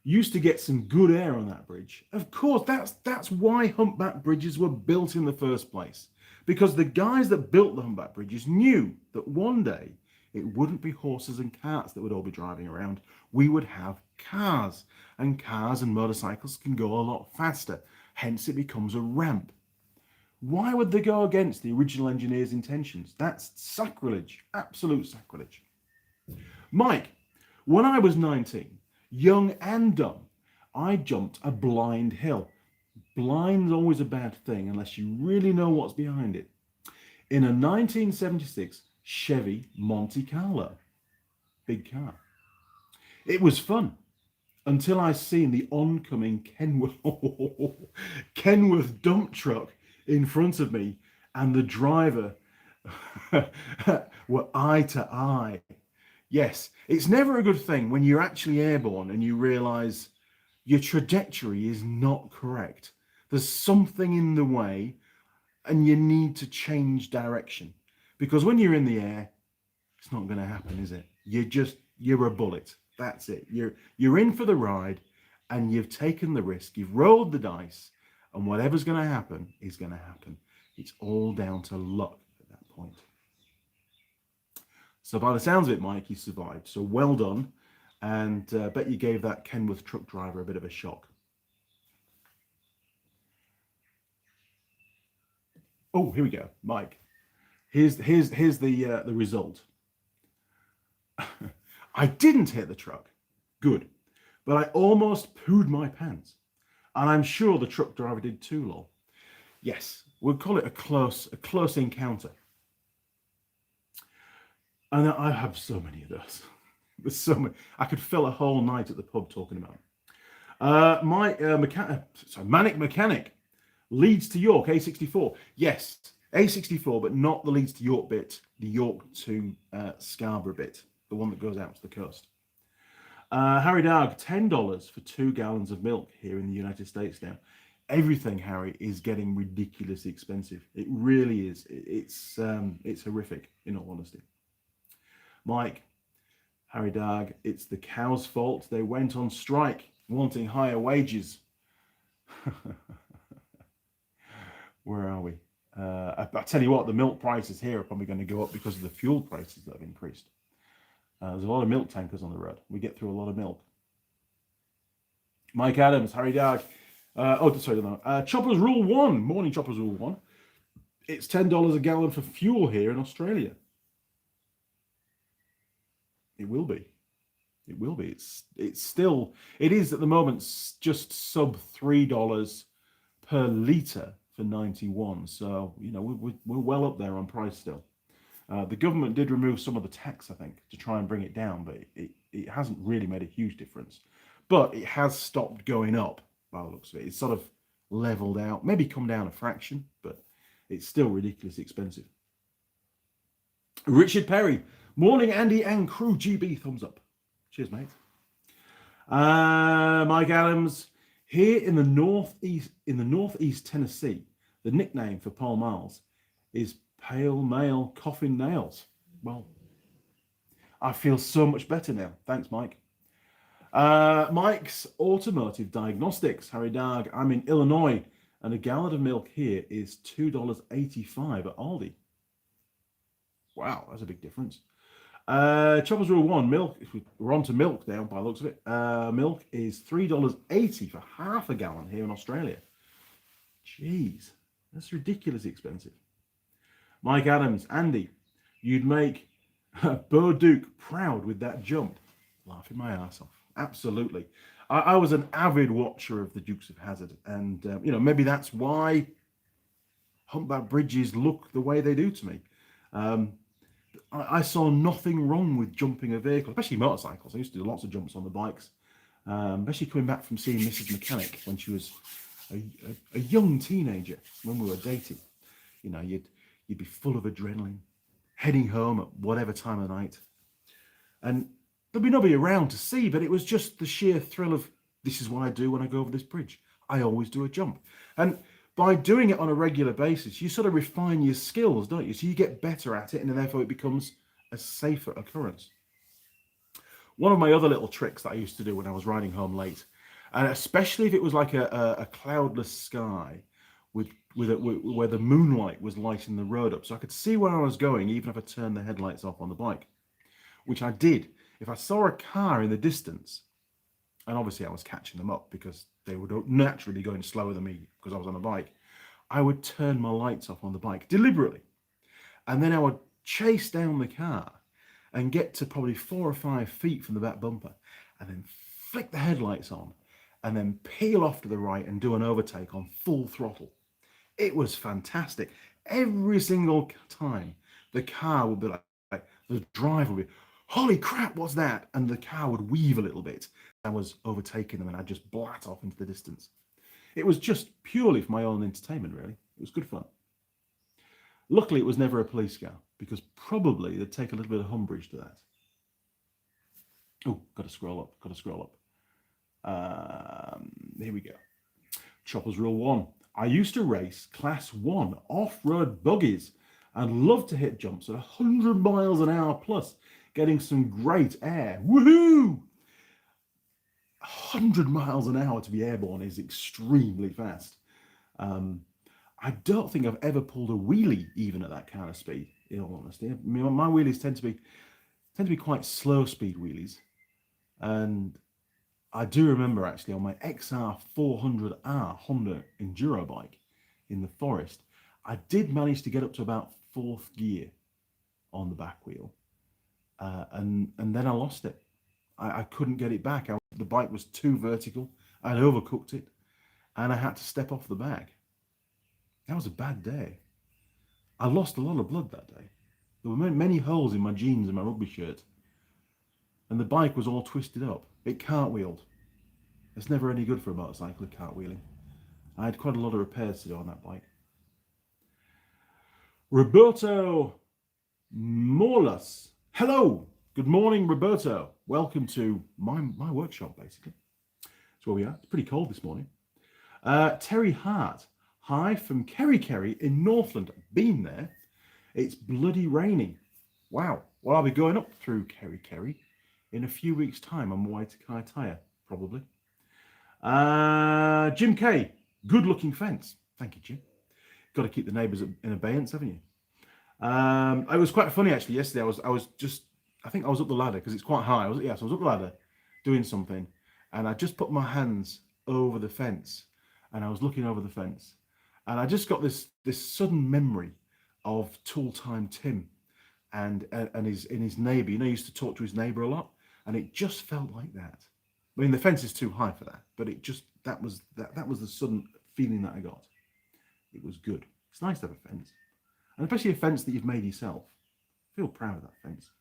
Used to get some good air on that bridge. Of course, that's why humpback bridges were built in the first place. Because the guys that built the humpback bridges knew that one day it wouldn't be horses and carts that would all be driving around. We would have cars, and cars and motorcycles can go a lot faster. Hence, it becomes a ramp. Why would they go against the original engineer's intentions? That's sacrilege, absolute sacrilege. Mike, when I was 19, young and dumb, I jumped a blind hill. Blind's always a bad thing unless you really know what's behind it. In a 1976 Chevy Monte Carlo. Big car. It was fun until I seen the oncoming Kenworth dump truck in front of me, and the driver were eye to eye. Yes, it's never a good thing when you're actually airborne and you realize your trajectory is not correct. There's something in the way and you need to change direction. Because when you're in the air, it's not going to happen, is it? You're a bullet. That's it. You're in for the ride and you've taken the risk. You've rolled the dice and whatever's going to happen is going to happen. It's all down to luck at that point. So by the sounds of it, Mike, you survived. So well done. And bet you gave that Kenworth truck driver a bit of a shock. Oh, here we go, Mike. Here's the result. I didn't hit the truck. Good. But I almost pooed my pants. And I'm sure the truck driver did too, lol. Yes, we'll call it a close encounter. And I have so many of those. There's so many. I could fill a whole night at the pub talking about them. Manic Mechanic, Leeds to York, A64. Yes, A64, but not the Leeds to York bit, the York to Scarborough bit, the one that goes out to the coast. Harry Darg, $10 for 2 gallons of milk here in the United States now. Everything, Harry, is getting ridiculously expensive. It really is. It's horrific, in all honesty. Mike, Harry Darg, it's the cows' fault. They went on strike, wanting higher wages. Where are we? I tell you what, the milk prices here are probably going to go up because of the fuel prices that have increased. There's a lot of milk tankers on the road. We get through a lot of milk. Mike Adams, Harry Darg. Choppers Rule 1. Morning, Choppers Rule 1. It's $10 a gallon for fuel here in Australia. It will be. It will be. It's still, it is at the moment just sub $3 per litre for 91. So, you know, we're well up there on price still. The government did remove some of the tax, I think, to try and bring it down, but it hasn't really made a huge difference. But it has stopped going up by the looks of it. It's sort of leveled out, maybe come down a fraction, but it's still ridiculously expensive. Richard Perry, morning Andy and crew, GB, thumbs up. Cheers, mate. Mike Adams, here in the northeast Tennessee, the nickname for Paul Miles is Pale Male Coffin Nails. Well, I feel so much better now. Thanks, Mike. Mike's Automotive Diagnostics. Harry Darg, I'm in Illinois, and a gallon of milk here is $2.85 at Aldi. Wow, that's a big difference. Choppers Rule 1, milk, we're on to milk now by the looks of it. Milk is $3.80 for half a gallon here in Australia. Jeez, that's ridiculously expensive. Mike Adams, Andy, you'd make Bo Duke proud with that jump. Laughing my ass off. Absolutely. I was an avid watcher of the Dukes of Hazzard, and you know, maybe that's why humpback bridges look the way they do to me. I saw nothing wrong with jumping a vehicle, especially motorcycles. I used to do lots of jumps on the bikes, especially coming back from seeing Mrs. Mechanic when she was a young teenager when we were dating. You know, you'd be full of adrenaline, heading home at whatever time of night, and there'd be nobody around to see, but it was just the sheer thrill of, this is what I do when I go over this bridge. I always do a jump. And by doing it on a regular basis, you sort of refine your skills, don't you? So you get better at it, and therefore it becomes a safer occurrence. One of my other little tricks that I used to do when I was riding home late, and especially if it was like a cloudless sky where the moonlight was lighting the road up, so I could see where I was going, even if I turned the headlights off on the bike, which I did. If I saw a car in the distance, and obviously I was catching them up because they were naturally going slower than me because I was on a bike, I would turn my lights off on the bike deliberately. And then I would chase down the car and get to probably 4 or 5 feet from the back bumper and then flick the headlights on and then peel off to the right and do an overtake on full throttle. It was fantastic. Every single time the car would be like the driver would be, holy crap, what's that? And the car would weave a little bit. I was overtaking them and I'd just blat off into the distance. It was just purely for my own entertainment, really. It was good fun. Luckily, it was never a police car, because probably they'd take a little bit of umbrage to that. Oh, got to scroll up. Here we go. Chopper's Rule 1. I used to race Class 1 off-road buggies and loved to hit jumps at 100 miles an hour plus, getting some great air. Woohoo! 100 miles an hour to be airborne is extremely fast. I don't think I've ever pulled a wheelie even at that kind of speed, in all honesty. I mean, my wheelies tend to be quite slow speed wheelies. And I do remember actually on my XR 400R Honda Enduro bike in the forest, I did manage to get up to about 4th gear on the back wheel. And then I lost it. I couldn't get it back. The bike was too vertical. I'd overcooked it and I had to step off the back. That was a bad day. I lost a lot of blood that day. There were many holes in my jeans and my rugby shirt. And the bike was all twisted up. It cartwheeled. It's never any good for a motorcycle, cartwheeling. I had quite a lot of repairs to do on that bike. Roberto Morlas. Hello. Good morning, Roberto. Welcome to my workshop, basically. That's where we are. It's pretty cold this morning. Terry Hart. Hi from Kerry in Northland. Been there. It's bloody raining. Wow. Well, I'll be going up through Kerry in a few weeks' time on my way to Kaitaia, probably. Jim K. Good looking fence. Thank you, Jim. Got to keep the neighbours in abeyance, haven't you? It was quite funny actually yesterday. I think I was up the ladder because it's quite high. I was up the ladder doing something, and I just put my hands over the fence, and I was looking over the fence, and I just got this sudden memory of Tool Time Tim, and his neighbour. You know, he used to talk to his neighbour a lot, and it just felt like that. I mean, the fence is too high for that, but it just that was the sudden feeling that I got. It was good. It's nice to have a fence, and especially a fence that you've made yourself. I feel proud of that fence.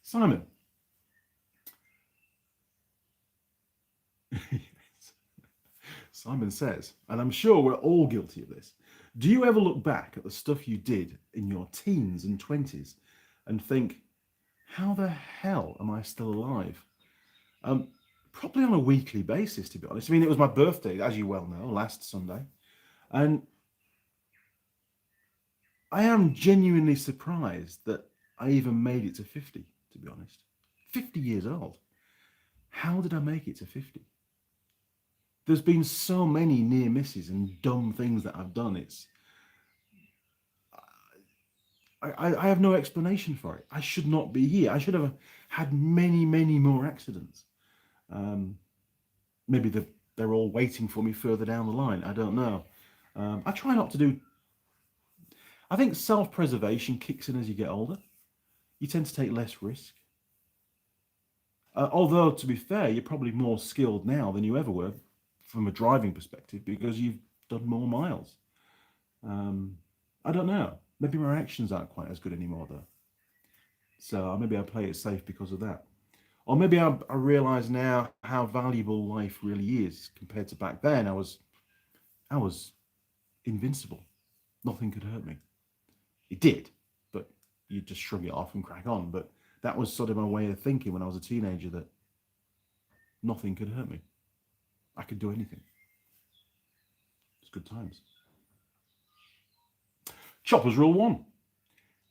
Simon. Simon says, and I'm sure we're all guilty of this, do you ever look back at the stuff you did in your teens and 20s and think, how the hell am I still alive? Probably on a weekly basis, to be honest. I mean, it was my birthday, as you well know, last Sunday. And I am genuinely surprised that I even made it to 50, to be honest. 50 years old. How did I make it to 50? There's been so many near misses and dumb things that I've done. I have no explanation for it. I should not be here. I should have had many, many more accidents. Maybe they're all waiting for me further down the line. I don't know. I try not to do... I think self-preservation kicks in as you get older. You tend to take less risk. Although, to be fair, you're probably more skilled now than you ever were from a driving perspective because you've done more miles. I don't know. Maybe my actions aren't quite as good anymore, though. So maybe I play it safe because of that. Or maybe I realise now how valuable life really is compared to back then. I was invincible. Nothing could hurt me. It did, but you just shrug it off and crack on. But that was sort of my way of thinking when I was a teenager, that nothing could hurt me. I could do anything. It's good times. Chopper's Rule 1.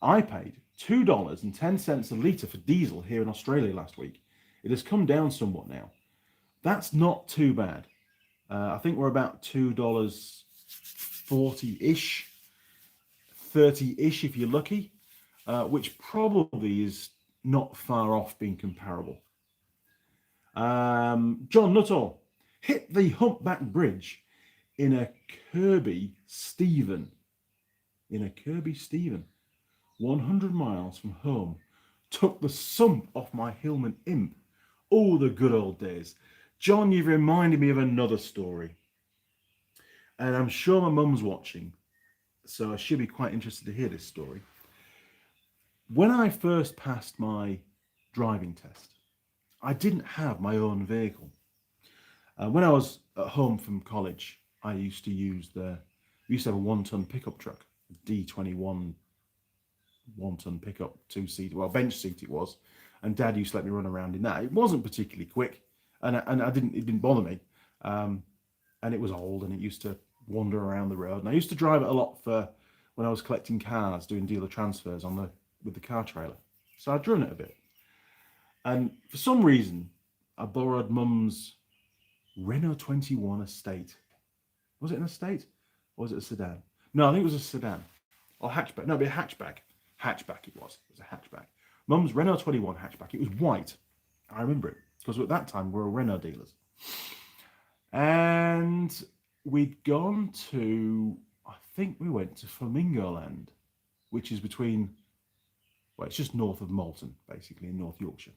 I paid $2.10 a litre for diesel here in Australia last week. It has come down somewhat now. That's not too bad. I think we're about $2.40-ish, 30-ish if you're lucky, which probably is not far off being comparable. John Nuttall hit the humpback bridge in a Kirby Stephen. 100 miles from home. Took the sump off my Hillman Imp. Oh, the good old days. John, you've reminded me of another story. And I'm sure my mum's watching, so I should be quite interested to hear this story. When I first passed my driving test, I didn't have my own vehicle. When I was at home from college, we used to have a 1-ton pickup truck, D21 one-ton pickup, two-seater, well, bench seat it was, and Dad used to let me run around in that. It wasn't particularly quick, and it didn't bother me, and it was old, and it used to wander around the road, and I used to drive it a lot for when I was collecting cars, doing dealer transfers with the car trailer. So I'd driven it a bit, and for some reason, I borrowed Mum's Renault 21 Estate. Was it an Estate, or was it a sedan? No, I think it was a sedan. Or hatchback. No, it'd be a hatchback. Hatchback it was. It was a hatchback. Mum's Renault 21 hatchback. It was white. I remember it. Because at that time, we were Renault dealers. And we'd gone to, I think we went to Flamingo Land, which is between, well, it's just north of Malton, basically, in North Yorkshire.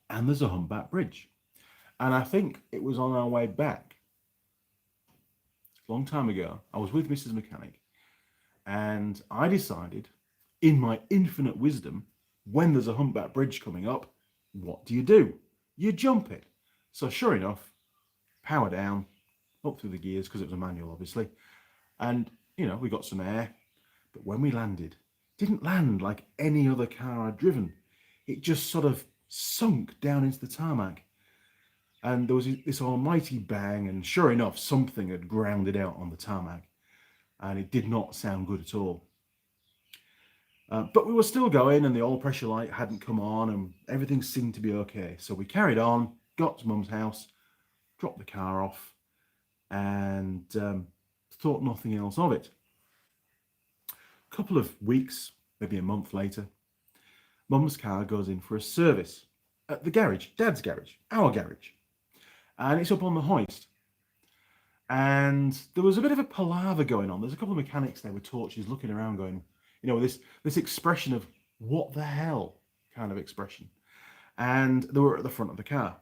And there's a humpback bridge. And I think it was on our way back. A long time ago, I was with Mrs. Mechanic. And I decided, in my infinite wisdom, when there's a humpback bridge coming up, what do? You jump it. So sure enough, power down, up through the gears, because it was a manual, obviously. And, we got some air. But when we landed, it didn't land like any other car I'd driven. It just sort of sunk down into the tarmac. And there was this almighty bang, and sure enough, something had grounded out on the tarmac. And it did not sound good at all. But we were still going, and the oil pressure light hadn't come on, and everything seemed to be okay. So we carried on, got to Mum's house, dropped the car off, and thought nothing else of it. A couple of weeks, maybe a month later, Mum's car goes in for a service at the garage, Dad's garage, our garage. And it's up on the hoist. And there was a bit of a palaver going on. There's a couple of mechanics there with torches looking around going, this expression of what the hell kind of expression. And they were at the front of the car.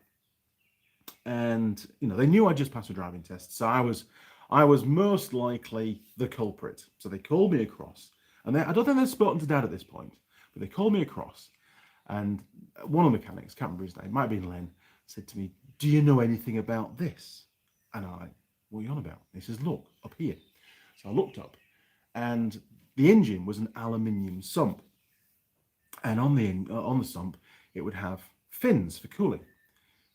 And, they knew I'd just passed a driving test. So I was most likely the culprit. So they called me across. And I don't think they'd spoken to Dad at this point, but they called me across. And one of the mechanics, can't remember his name, might have been Len, said to me, "Do you know anything about this?" And I'm like, "What are you on about?" And he says, "Look, up here." So I looked up, and the engine was an aluminium sump. And on the sump, it would have fins for cooling.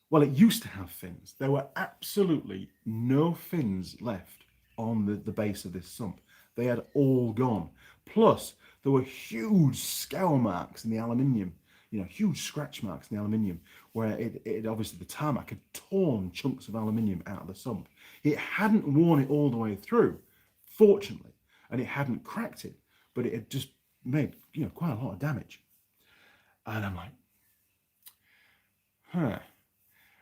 Well, it used to have fins. There were absolutely no fins left on the base of this sump. They had all gone. Plus, there were huge scour marks in the aluminium, huge scratch marks in the aluminium, where it obviously the tarmac had torn chunks of aluminium out of the sump. It hadn't worn it all the way through, fortunately, and it hadn't cracked it, but it had just made, quite a lot of damage. And I'm like, huh.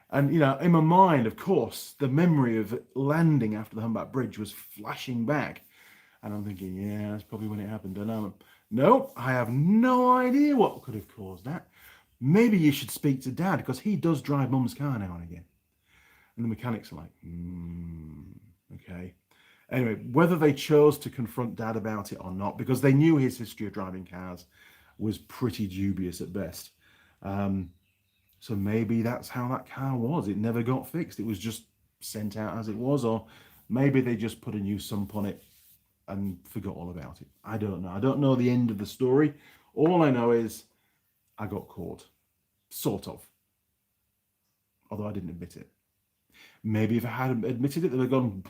And, in my mind, of course, the memory of landing after the humpback bridge was flashing back. And I'm thinking, yeah, that's probably when it happened. And no, I have no idea what could have caused that. Maybe you should speak to Dad, because he does drive Mum's car now and again. And the mechanics are like, okay. Anyway, whether they chose to confront Dad about it or not, because they knew his history of driving cars was pretty dubious at best. So maybe that's how that car was. It never got fixed. It was just sent out as it was, or maybe they just put a new sump on it and forgot all about it. I don't know. I don't know the end of the story. All I know is I got caught. Sort of. Although I didn't admit it. Maybe if I hadn't admitted it, they would have gone,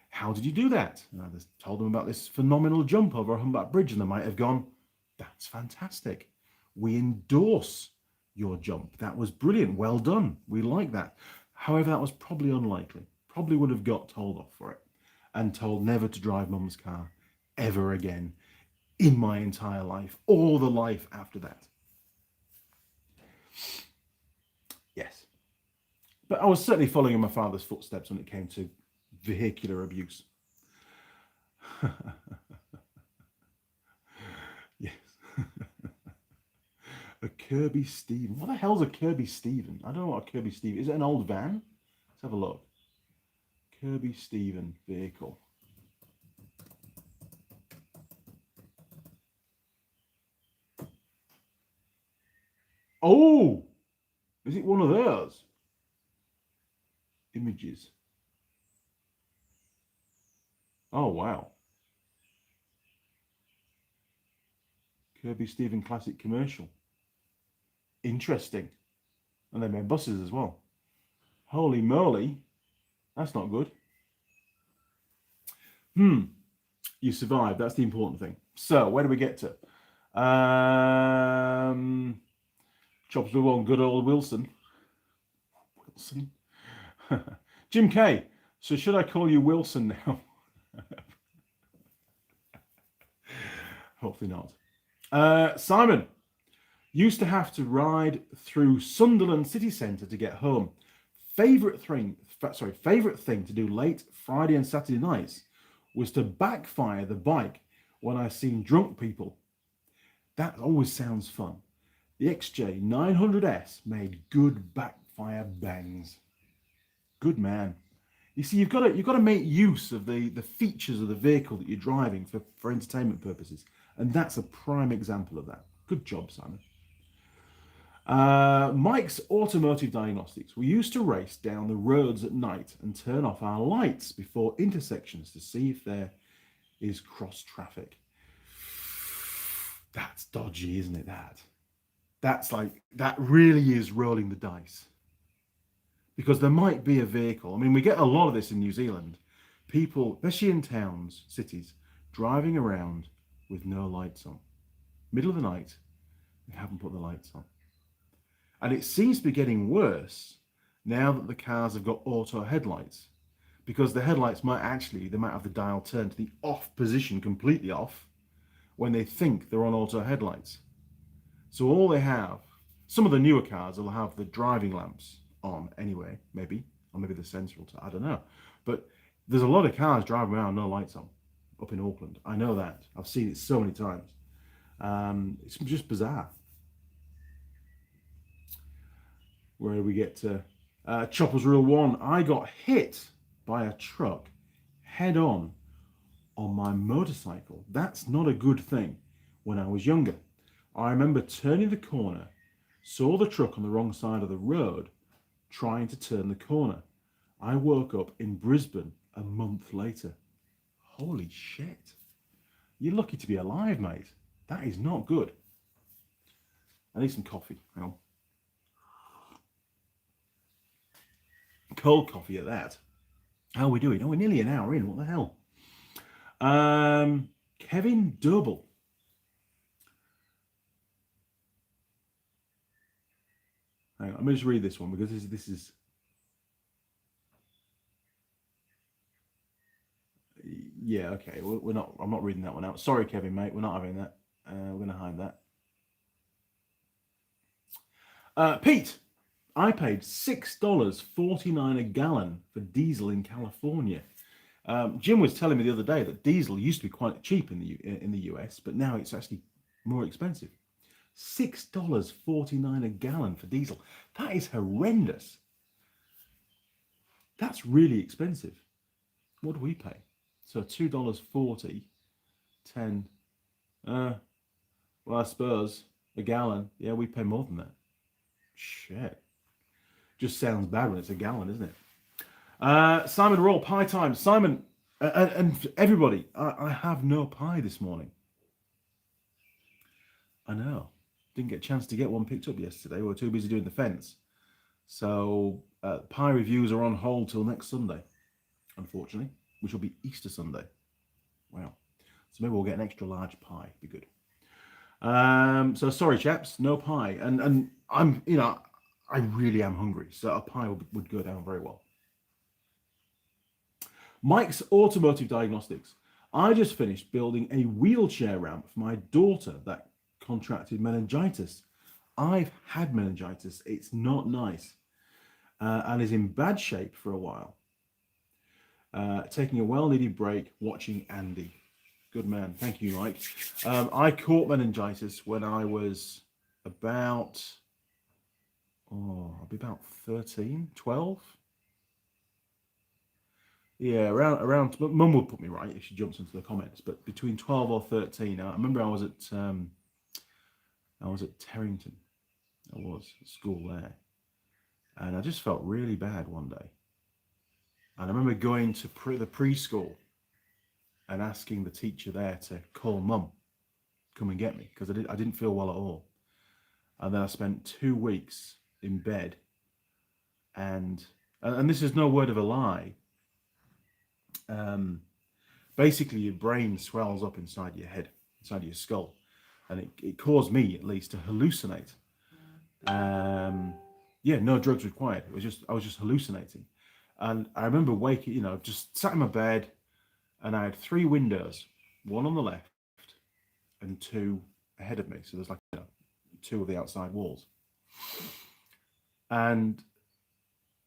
"How did you do that?" And I just told them about this phenomenal jump over a humpback bridge, and they might have gone, "That's fantastic. We endorse your jump. That was brilliant. Well done. We like that." However, that was probably unlikely. Probably would have got told off for it and told never to drive Mum's car ever again in my entire life, or the life after that. Yes. But I was certainly following in my father's footsteps when it came to vehicular abuse. Yes. A Kirby Stephen. What the hell's a Kirby Stephen? I don't know what a Kirby Stephen is. It an old van? Let's have a look. Kirby Stephen vehicle. Oh, is it one of those? Images. Oh, wow. Kirby Stephen Classic commercial. Interesting. And they made buses as well. Holy moly. That's not good. You survived. That's the important thing. So, where do we get to? Chops with one good old Wilson. Jim K. So should I call you Wilson now? Hopefully not. Simon. Used to have to ride through Sunderland city centre to get home. Favourite thing to do late Friday and Saturday nights was to backfire the bike when I seen drunk people. That always sounds fun. The XJ 900S made good backfire bangs. Good man. You see, you've got to make use of the features of the vehicle that you're driving for entertainment purposes, and that's a prime example of that. Good job, Simon. Mike's Automotive Diagnostics. We used to race down the roads at night and turn off our lights before intersections to see if there is cross traffic. That's dodgy, isn't it? That really is rolling the dice. Because there might be a vehicle. I mean, we get a lot of this in New Zealand. People, especially in towns, cities, driving around with no lights on. Middle of the night, they haven't put the lights on. And it seems to be getting worse now that the cars have got auto headlights, because the headlights might have the dial turned to the off position, completely off, when they think they're on auto headlights. So all they have, some of the newer cars will have the driving lamps on anyway, maybe, or maybe the sensor will, I don't know. But there's a lot of cars driving around no lights on up in Auckland. I know that. I've seen it so many times. It's just bizarre. Where do we get to? Choppers Rule 1. I got hit by a truck head on my motorcycle. That's not a good thing when I was younger. I remember turning the corner, saw the truck on the wrong side of the road, trying to turn the corner. I woke up in Brisbane a month later. Holy shit. You're lucky to be alive, mate. That is not good. I need some coffee. Hang on. Cold coffee at that. How are we doing? Oh, we're nearly an hour in. What the hell? Kevin Double. Hang on, let me just read this one because this is yeah, okay. I'm not reading that one out. Sorry, Kevin, mate. We're not having that. We're going to hide that. Pete. I paid $6.49 a gallon for diesel in California. Jim was telling me the other day that diesel used to be quite cheap in the US, but now it's actually more expensive. $6.49 a gallon for diesel. That is horrendous. That's really expensive. What do we pay? So $2.40, 10. Well, I suppose a gallon. Yeah, we pay more than that. Shit. Just sounds bad when it's a gallon, isn't it? Simon Roll, pie time. Simon, and everybody, I have no pie this morning. I know. Didn't get a chance to get one picked up yesterday. We were too busy doing the fence. So pie reviews are on hold till next Sunday, unfortunately, which will be Easter Sunday. Wow. So maybe we'll get an extra large pie. Be good. So sorry, chaps, no pie. And I'm, I really am hungry, so a pie would go down very well. Mike's Automotive Diagnostics. I just finished building a wheelchair ramp for my daughter that contracted meningitis. I've had meningitis. It's not nice and is in bad shape for a while. Taking a well-needed break, watching Andy. Good man. Thank you, Mike. I caught meningitis when I was about... I'll be about 13, 12. Yeah, around. Mum would put me right if she jumps into the comments, but between 12 or 13. I remember I was at Terrington. I was at school there, and I just felt really bad one day. And I remember going to the preschool and asking the teacher there to call Mum come and get me because I didn't feel well at all. And then I spent 2 weeks in bed, and this is no word of a lie. Basically, your brain swells up inside your head, inside your skull, and it caused me at least to hallucinate. Yeah, no drugs required. I was just hallucinating, and I remember waking, just sat in my bed, and I had 3 windows, one on the left and 2 ahead of me. So there's like 2 of the outside walls, and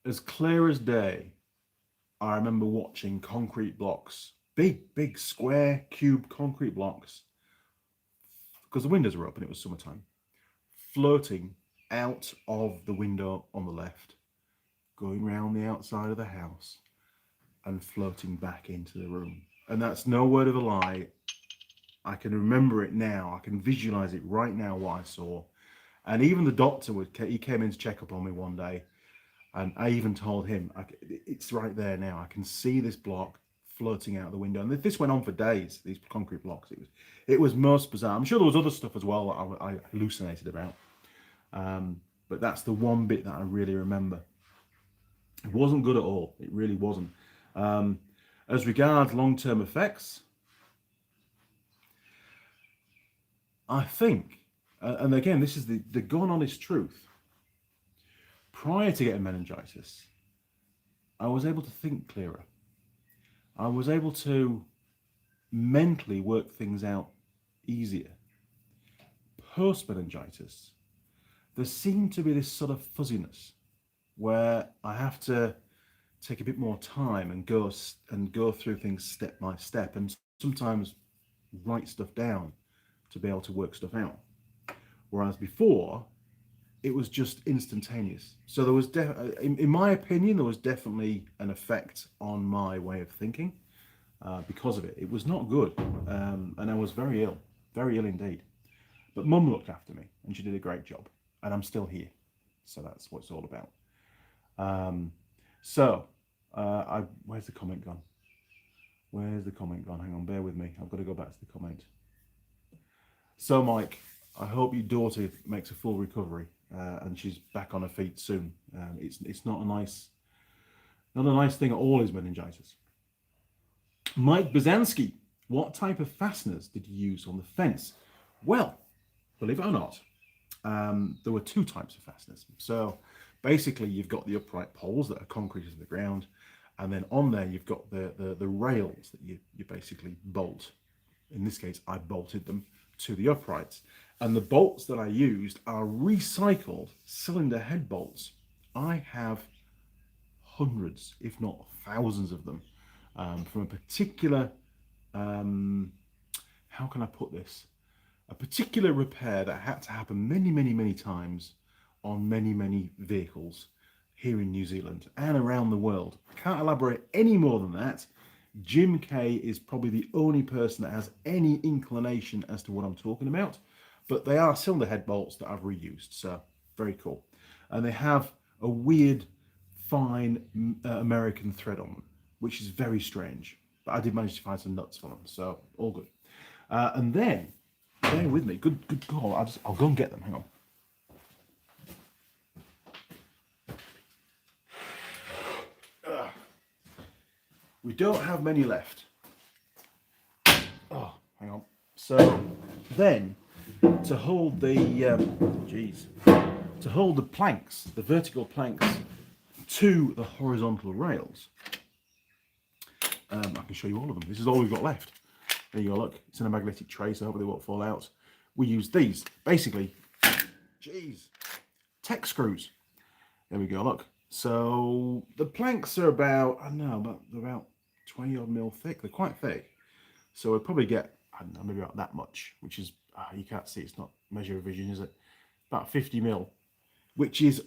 as clear as day, I remember watching concrete blocks, big square cube concrete blocks, because the windows were open, it was summertime, floating out of the window on the left, going round the outside of the house and floating back into the room. And that's no word of a lie. I can remember it now. I can visualize it right now, what I saw. And even the doctor, he came in to check up on me one day, and I even told him, it's right there now. I can see this block floating out the window. And this went on for days, these concrete blocks. It was most bizarre. I'm sure there was other stuff as well that I hallucinated about. But that's the one bit that I really remember. It wasn't good at all. It really wasn't. As regards long-term effects, I think, and again, this is the gone honest truth. Prior to getting meningitis, I was able to think clearer. I was able to mentally work things out easier. Post meningitis, there seemed to be this sort of fuzziness where I have to take a bit more time and go through things step by step, and sometimes write stuff down to be able to work stuff out. Whereas before, it was just instantaneous. So there was, in my opinion, there was definitely an effect on my way of thinking because of it. It was not good, and I was very ill indeed. But Mum looked after me, and she did a great job, and I'm still here. So that's what it's all about. Where's the comment gone? Where's the comment gone? Hang on, bear with me. I've got to go back to the comment. So, Mike, I hope your daughter makes a full recovery and she's back on her feet soon. It's not a nice thing at all, is meningitis. Mike Bazanski, what type of fasteners did you use on the fence? Well, believe it or not, there were 2 types of fasteners. So basically, you've got the upright poles that are concrete to the ground, and then on there you've got the rails that you basically bolt. In this case, I bolted them to the uprights, and the bolts that I used are recycled cylinder head bolts. I have hundreds, if not thousands of them, from a particular, how can I put this? A particular repair that had to happen many times on many vehicles here in New Zealand and around the world. I can't elaborate any more than that. Jim K is probably the only person that has any inclination as to what I'm talking about, but they are cylinder head bolts that I've reused, so very cool. And they have a weird, fine American thread on them, which is very strange, but I did manage to find some nuts for them, so all good. And then, bear with me, good call, I'll go and get them, hang on. We don't have many left. Oh, hang on. So then, to hold the planks, the vertical planks to the horizontal rails, I can show you all of them. This is all we've got left. There you go, look. It's in a magnetic tray, so hopefully they won't fall out. We use these, basically, tech screws. There we go, look. So the planks are about, they're about 20 odd mil thick. They're quite thick. So we'll probably get, maybe about that much, which is, you can't see, it's not measure of vision, is it? About 50 mil, which is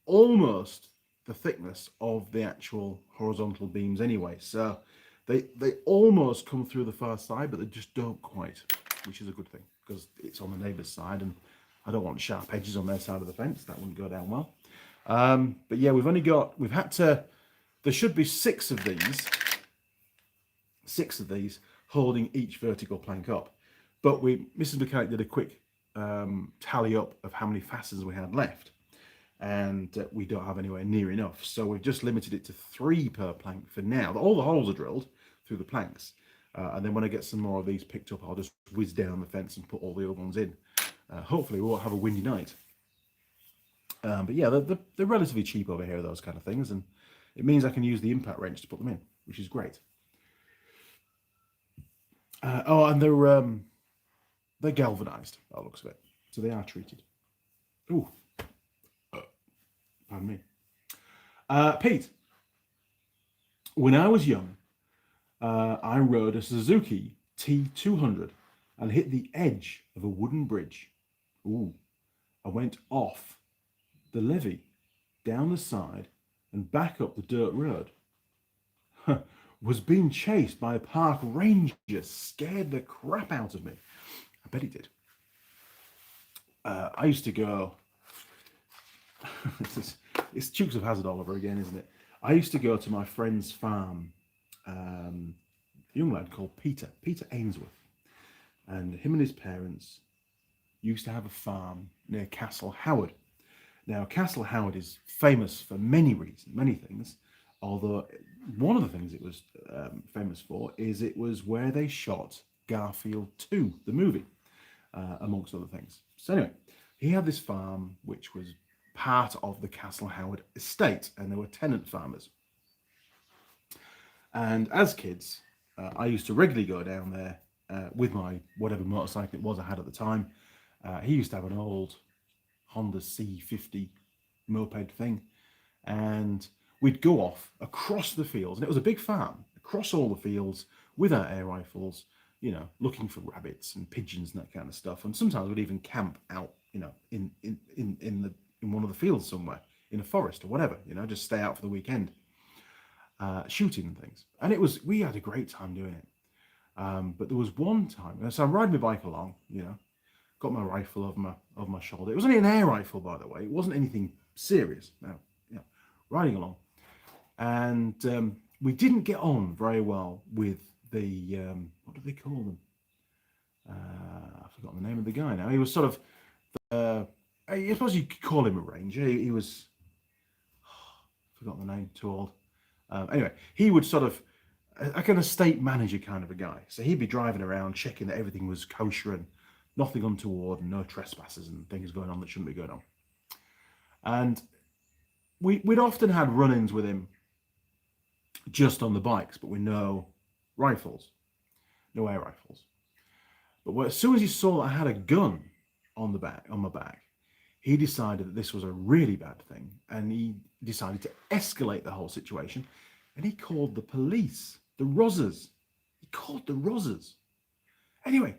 almost the thickness of the actual horizontal beams anyway. So they almost come through the far side, but they just don't quite, which is a good thing because it's on the neighbour's side and I don't want sharp edges on their side of the fence. That wouldn't go down well. But yeah, there should be 6 of these holding each vertical plank up. But Mrs. Mechanic did a quick tally up of how many fasteners we had left, and we don't have anywhere near enough. So we've just limited it to 3 per plank for now. All the holes are drilled through the planks. And then when I get some more of these picked up, I'll just whiz down the fence and put all the other ones in. Hopefully we won't have a windy night. But yeah, they're relatively cheap over here, those kind of things. And it means I can use the impact wrench to put them in, which is great. And they're galvanized, by the looks of it. So they are treated. Ooh. Pardon me. Pete, when I was young, I rode a Suzuki T200 and hit the edge of a wooden bridge. Ooh. I went off the levee, down the side, and back up the dirt road. Was being chased by a park ranger, scared the crap out of me. I bet he did. I used to go... it's Dukes of Hazzard all over again, isn't it? I used to go to my friend's farm, a young lad called Peter Ainsworth, and him and his parents used to have a farm near Castle Howard. Now, Castle Howard is famous for many reasons, many things, although one of the things it was famous for is it was where they shot Garfield 2, the movie, amongst other things. So anyway, he had this farm which was part of the Castle Howard estate, and there were tenant farmers. And as kids, I used to regularly go down there with my whatever motorcycle it was I had at the time. He used to have an old Honda C50 moped thing, and we'd go off across the fields, and it was a big farm, across all the fields with our air rifles, you know, looking for rabbits and pigeons and that kind of stuff. And sometimes we'd even camp out, you know, in one of the fields somewhere, in a forest or whatever, you know, just stay out for the weekend, shooting and things. And we had a great time doing it. But there was one time, so I'm riding my bike along, you know, got my rifle over my shoulder. It was only an air rifle, by the way. It wasn't anything serious. Now, you know, riding along, and we didn't get on very well with the what do they call them? I've forgotten the name of the guy now. He was sort of, I suppose you could call him a ranger. He was, forgotten the name. Too old. Anyway, he would sort of a kind of estate manager kind of a guy. So he'd be driving around checking that everything was kosher and nothing untoward and no trespassers and things going on that shouldn't be going on. And we'd often had run-ins with him just on the bikes, but with no rifles, no air rifles. But as soon as he saw that I had a gun on my back, he decided that this was a really bad thing, and he decided to escalate the whole situation, and he called the police, the Rozzers. He called the Rozzers. Anyway,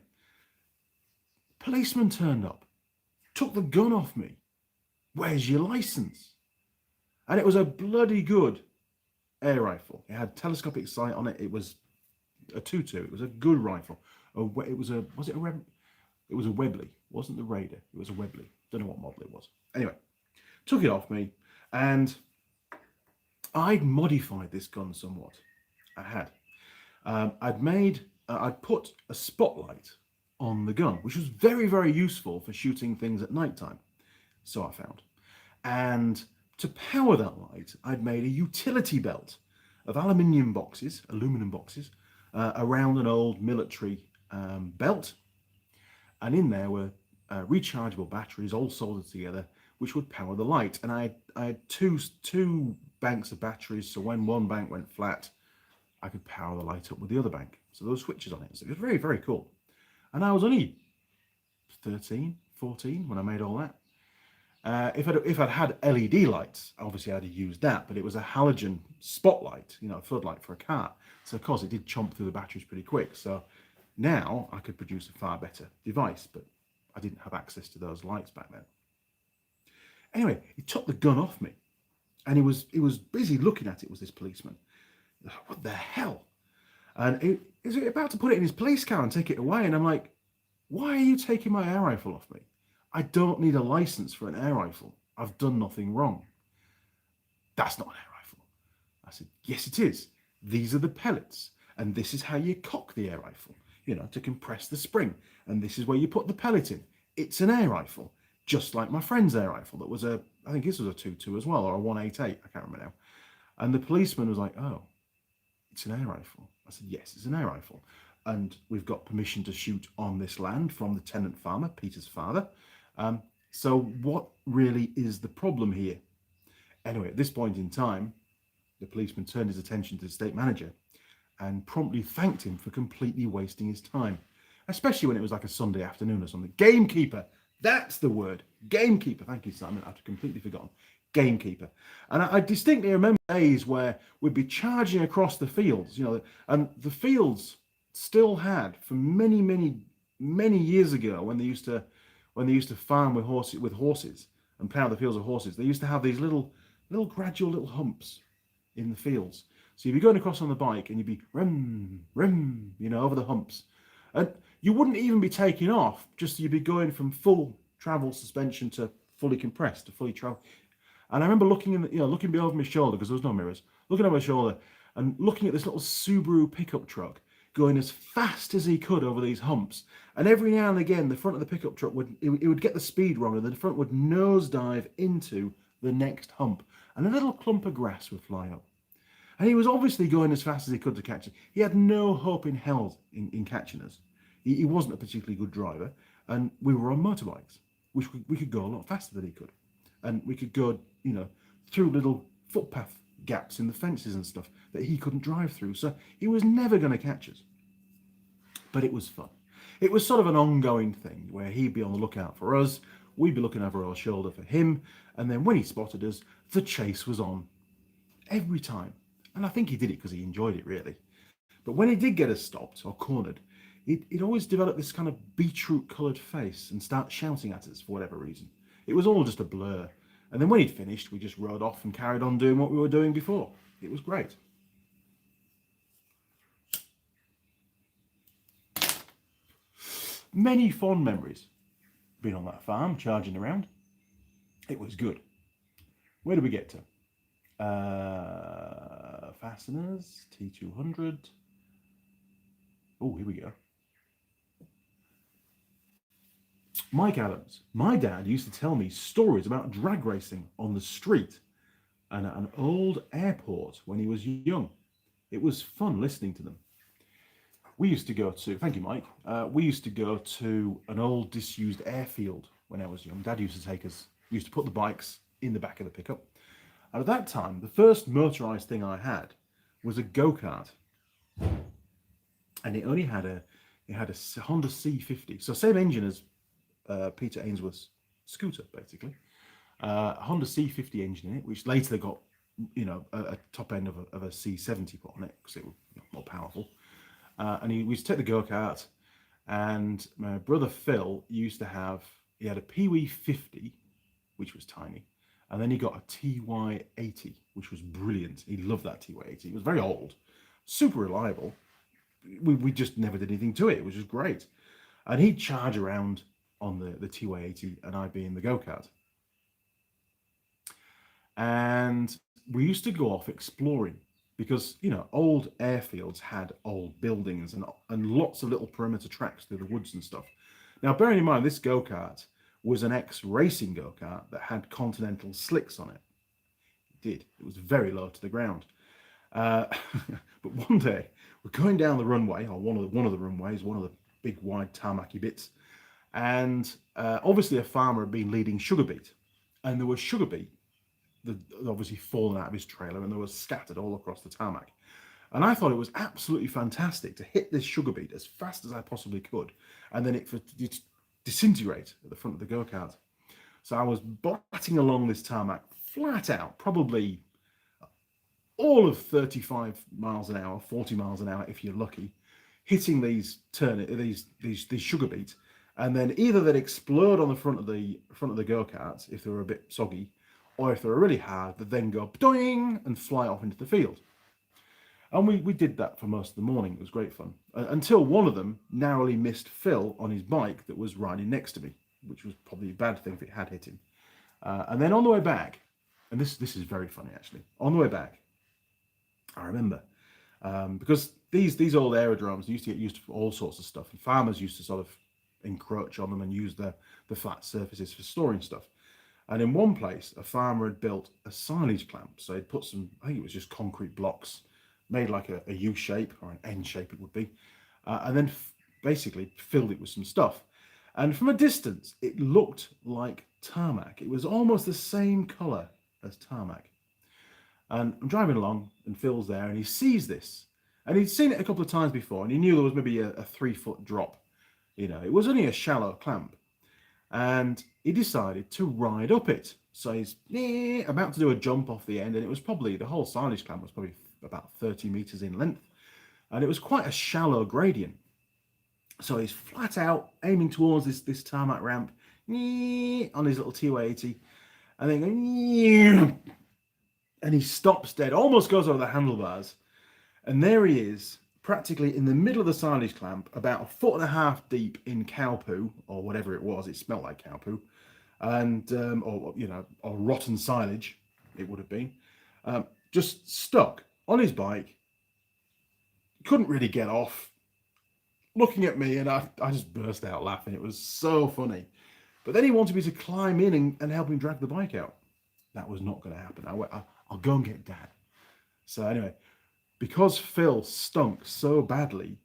policeman turned up, took the gun off me. Where's your license? And it was a bloody good air rifle. It had telescopic sight on it. It was a 2.2. It was a good rifle. It was a Webley. It wasn't the Raider. It was a Webley. Don't know what model it was. Anyway, took it off me, and I'd modified this gun somewhat. I had. I'd put a spotlight on the gun, which was very, very useful for shooting things at nighttime. So I found. And to power that light, I'd made a utility belt of aluminum boxes, around an old military belt. And in there were rechargeable batteries all soldered together, which would power the light. And I had two banks of batteries, so when one bank went flat, I could power the light up with the other bank. So there were switches on it. So it was very, very cool. And I was only 13, 14 when I made all that. If I'd had LED lights, obviously I'd have used that, but it was a halogen spotlight, you know, a floodlight for a car. So of course it did chomp through the batteries pretty quick. So now I could produce a far better device, but I didn't have access to those lights back then. Anyway, he took the gun off me, and he was busy looking at it, was this policeman. What the hell? And he was about to put it in his police car and take it away, and I'm like, why are you taking my air rifle off me? I don't need a license for an air rifle. I've done nothing wrong. That's not an air rifle. I said, yes, it is. These are the pellets, and this is how you cock the air rifle. to compress the spring. And this is where you put the pellet in. It's an air rifle, just like my friend's air rifle. That was I think this was a 2.2 as well, or a 188. I can't remember now. And the policeman was like, "Oh, it's an air rifle." I said, "Yes, it's an air rifle. And we've got permission to shoot on this land from the tenant farmer, Peter's father. So what really is the problem here?" Anyway, at this point in time, the policeman turned his attention to the estate manager and promptly thanked him for completely wasting his time, especially when it was like a Sunday afternoon or something. Gamekeeper, that's the word. Gamekeeper. Thank you, Simon. I've completely forgotten. Gamekeeper. And I distinctly remember days where we'd be charging across the fields, and the fields still had, for many, many, many years ago, when they used to farm with horses and plough the fields with horses, they used to have these little gradual little humps in the fields. So you'd be going across on the bike and you'd be rim, over the humps. And you wouldn't even be taking off, just you'd be going from full travel suspension to fully compressed, to fully travel. And I remember looking over my shoulder, because there was no mirrors, looking over my shoulder and looking at this little Subaru pickup truck going as fast as he could over these humps. And every now and again, the front of the pickup truck would get the speed wrong, and the front would nosedive into the next hump, and a little clump of grass would fly up. And he was obviously going as fast as he could to catch it. He had no hope in hell in catching us. He wasn't a particularly good driver, and we were on motorbikes, which we could go a lot faster than he could. And we could go, through little footpath gaps in the fences and stuff that he couldn't drive through. So he was never going to catch us. But it was fun. It was sort of an ongoing thing where he'd be on the lookout for us, we'd be looking over our shoulder for him, and then when he spotted us, the chase was on every time. And I think he did it because he enjoyed it, really. But when he did get us stopped or cornered, he'd always develop this kind of beetroot-coloured face and start shouting at us for whatever reason. It was all just a blur. And then when he'd finished, we just rode off and carried on doing what we were doing before. It was great. Many fond memories. Been on that farm, charging around. It was good. Where did we get to? Fasteners, T200. Oh, here we go. Mike Adams. My dad used to tell me stories about drag racing on the street and at an old airport when he was young. It was fun listening to them. We used to go to, thank you, Mike. We used to go to an old disused airfield when I was young. Dad used to take us, we used to put the bikes in the back of the pickup. And at that time, the first motorized thing I had was a go-kart. And it only had a Honda C50. So same engine as Peter Ainsworth's scooter, basically. Honda C50 engine in it, which later got, a top end of a C70 put on it because it was more powerful. And we used to take the go-kart, and my brother Phil he had a Pee-wee 50, which was tiny, and then he got a TY80, which was brilliant. He loved that TY80. It was very old, super reliable. We just never did anything to it. It was just great. And he'd charge around on the TY80, and I'd be in the go-kart. And we used to go off exploring because, old airfields had old buildings and lots of little perimeter tracks through the woods and stuff. Now, bearing in mind, this go-kart was an ex-racing go-kart that had Continental slicks on it. It did. It was very low to the ground. But one day, we're going down the runway, or one of the runways, one of the big wide tarmacy bits, and obviously a farmer had been leading sugar beet, and there was sugar beet that obviously fallen out of his trailer, and they were scattered all across the tarmac. And I thought it was absolutely fantastic to hit this sugar beet as fast as I possibly could, and then it disintegrate at the front of the go-kart. So I was blatting along this tarmac flat out, probably all of 35 miles an hour, 40 miles an hour if you're lucky, hitting these sugar beets, and then either they'd explode on the front of the go-kart if they were a bit soggy, or if they were really hard, they'd then go doing and fly off into the field. And we did that for most of the morning. It was great fun. Until one of them narrowly missed Phil on his bike that was riding next to me, which was probably a bad thing if it had hit him. And then on the way back, and this is very funny actually, on the way back, I remember because these old aerodromes used to get used for all sorts of stuff, and farmers used to sort of encroach on them and use the flat surfaces for storing stuff. And in one place, a farmer had built a silage clamp. So he'd put some, I think it was just concrete blocks, made like a U shape or an N shape it would be, and then basically filled it with some stuff. And from a distance, it looked like tarmac. It was almost the same colour as tarmac. And I'm driving along, and Phil's there, and he sees this. And he'd seen it a couple of times before, and he knew there was maybe a 3-foot drop. You know, it was only a shallow clamp. And he decided to ride up it. So he's about to do a jump off the end, and it was probably, the whole silage clamp was probably about 30 meters in length. And it was quite a shallow gradient. So he's flat out aiming towards this tarmac ramp on his little TY80, and then going, and he stops dead, almost goes over the handlebars, and there he is, practically in the middle of the silage clamp, about 1.5 feet deep in cow poo, or whatever it was. It smelled like cow poo, and or rotten silage, it would have been, just stuck on his bike, couldn't really get off, looking at me, and I just burst out laughing. It was so funny. But then he wanted me to climb in and help him drag the bike out. That was not going to happen. I'll go and get Dad. So anyway, because Phil stunk so badly,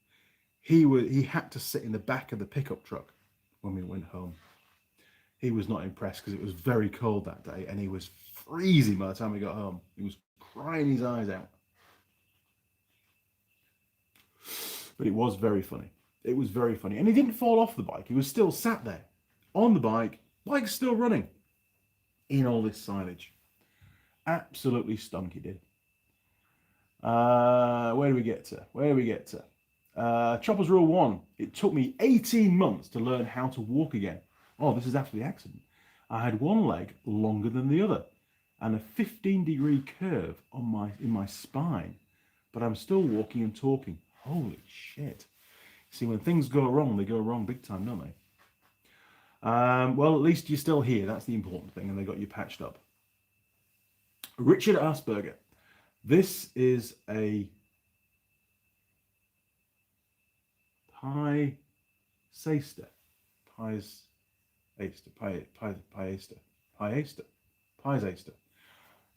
he had to sit in the back of the pickup truck when we went home. He was not impressed because it was very cold that day, and he was freezing by the time we got home. He was crying his eyes out. But it was very funny. It was very funny. And he didn't fall off the bike. He was still sat there on the bike, bike's still running, in all this silage. Absolutely stunk, he did. Where do we get to? Chopper's Rule 1. It took me 18 months to learn how to walk again. Oh, this is after the accident. I had one leg longer than the other and a 15-degree curve in my spine, but I'm still walking and talking. Holy shit. See, when things go wrong, they go wrong big time, don't they? Well, at least you're still here. That's the important thing, and they got you patched up. Richard Asperger. This is a Piaster.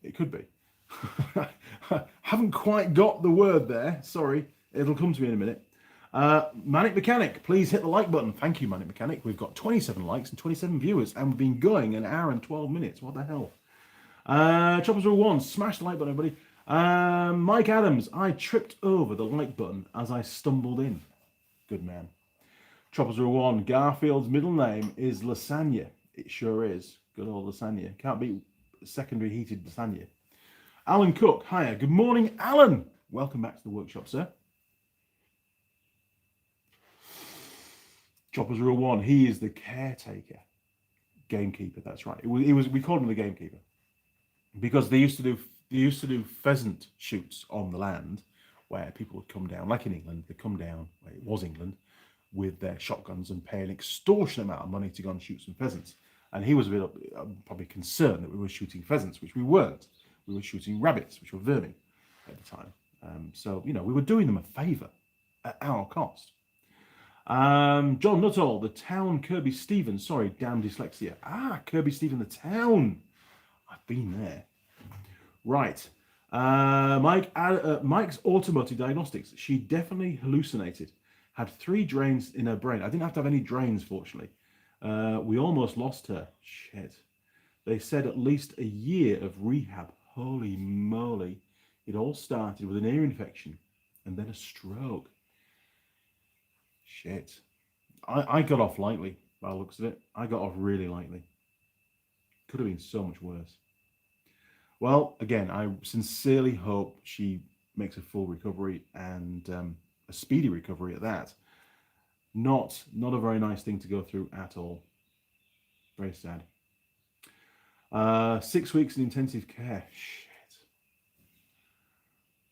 It could be. Haven't quite got the word there. Sorry. It'll come to me in a minute. Manic Mechanic, please hit the like button. Thank you, Manic Mechanic. We've got 27 likes and 27 viewers, and we've been going an hour and 12 minutes. What the hell? Choppers Rule 1, smash the like button, everybody. Mike Adams, I tripped over the like button as I stumbled in. Good man. Choppers Rule 1, Garfield's middle name is Lasagna. It sure is. Good old Lasagna. Can't beat secondary heated Lasagna. Alan Cook, hiya. Good morning, Alan. Welcome back to the workshop, sir. Choppers Rule 1, he is the caretaker. Gamekeeper, that's right. We called him the gamekeeper. Because they used to do pheasant shoots on the land where people would come down, like in England, they come down, where it was England, with their shotguns and pay an extortionate amount of money to go and shoot some pheasants. And he was a bit probably concerned that we were shooting pheasants, which we weren't. We were shooting rabbits, which were vermin at the time. So, we were doing them a favour at our cost. John Nuttall, the town Kirby Stephen. Sorry, damn dyslexia. Kirby Stephen, the town. I've been there. Right. Mike's automotive diagnostics. She definitely hallucinated. Had 3 drains in her brain. I didn't have to have any drains, fortunately. We almost lost her. Shit. They said at least a year of rehab. Holy moly. It all started with an ear infection and then a stroke. Shit. I got off lightly by the looks of it. I got off really lightly. Could have been so much worse. Well, again, I sincerely hope she makes a full recovery and a speedy recovery at that. Not a very nice thing to go through at all. Very sad. 6 weeks in intensive care. Shit.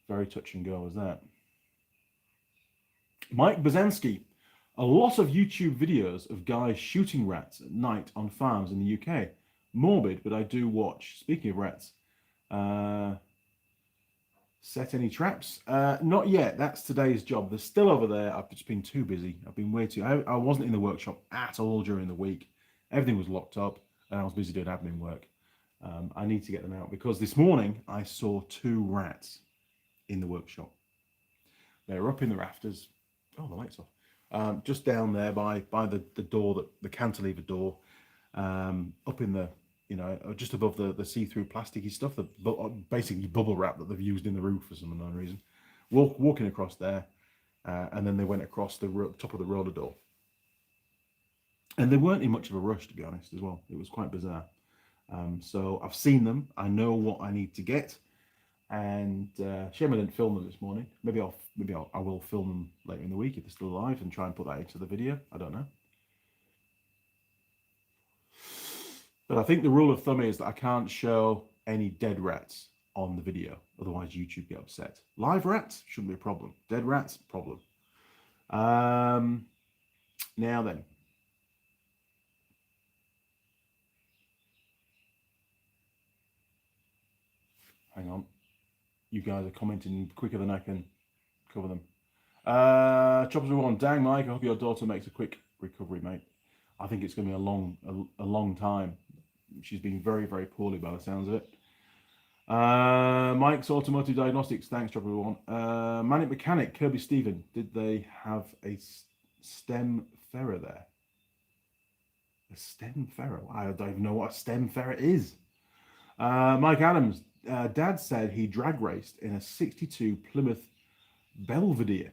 Very touch and go, was that. Mike Bazanski. A lot of YouTube videos of guys shooting rats at night on farms in the UK. Morbid, but I do watch. Speaking of rats, Set any traps? Not yet. That's today's job. They're still over there. I've just been too busy. I've been way too... I wasn't in the workshop at all during the week. Everything was locked up and I was busy doing admin work. I need to get them out because this morning I saw 2 rats in the workshop. They were up in the rafters. Oh, the light's off. Just down there by the door, the cantilever door, up in the, just above the see-through plasticky stuff, basically bubble wrap that they've used in the roof for some unknown reason. Walking across there, and then they went across the top of the roller door. And they weren't in much of a rush, to be honest, as well. It was quite bizarre. So I've seen them. I know what I need to get. And shame I didn't film them this morning. Maybe I will film them later in the week if they're still alive and try and put that into the video. I don't know. But I think the rule of thumb is that I can't show any dead rats on the video. Otherwise, YouTube get upset. Live rats shouldn't be a problem. Dead rats, problem. Now then. Hang on. You guys are commenting quicker than I can cover them. Choppers are on. Dang, Mike, I hope your daughter makes a quick recovery, mate. I think it's going to be a long time. She's been very, very poorly by the sounds of it. Mike's Automotive Diagnostics. Thanks, Chopper One. Manic Mechanic, Kirby Stephen. Did they have a stem ferret there? A stem ferret? I don't even know what a stem ferret is. Mike Adams. Dad said he drag raced in a 62 Plymouth Belvedere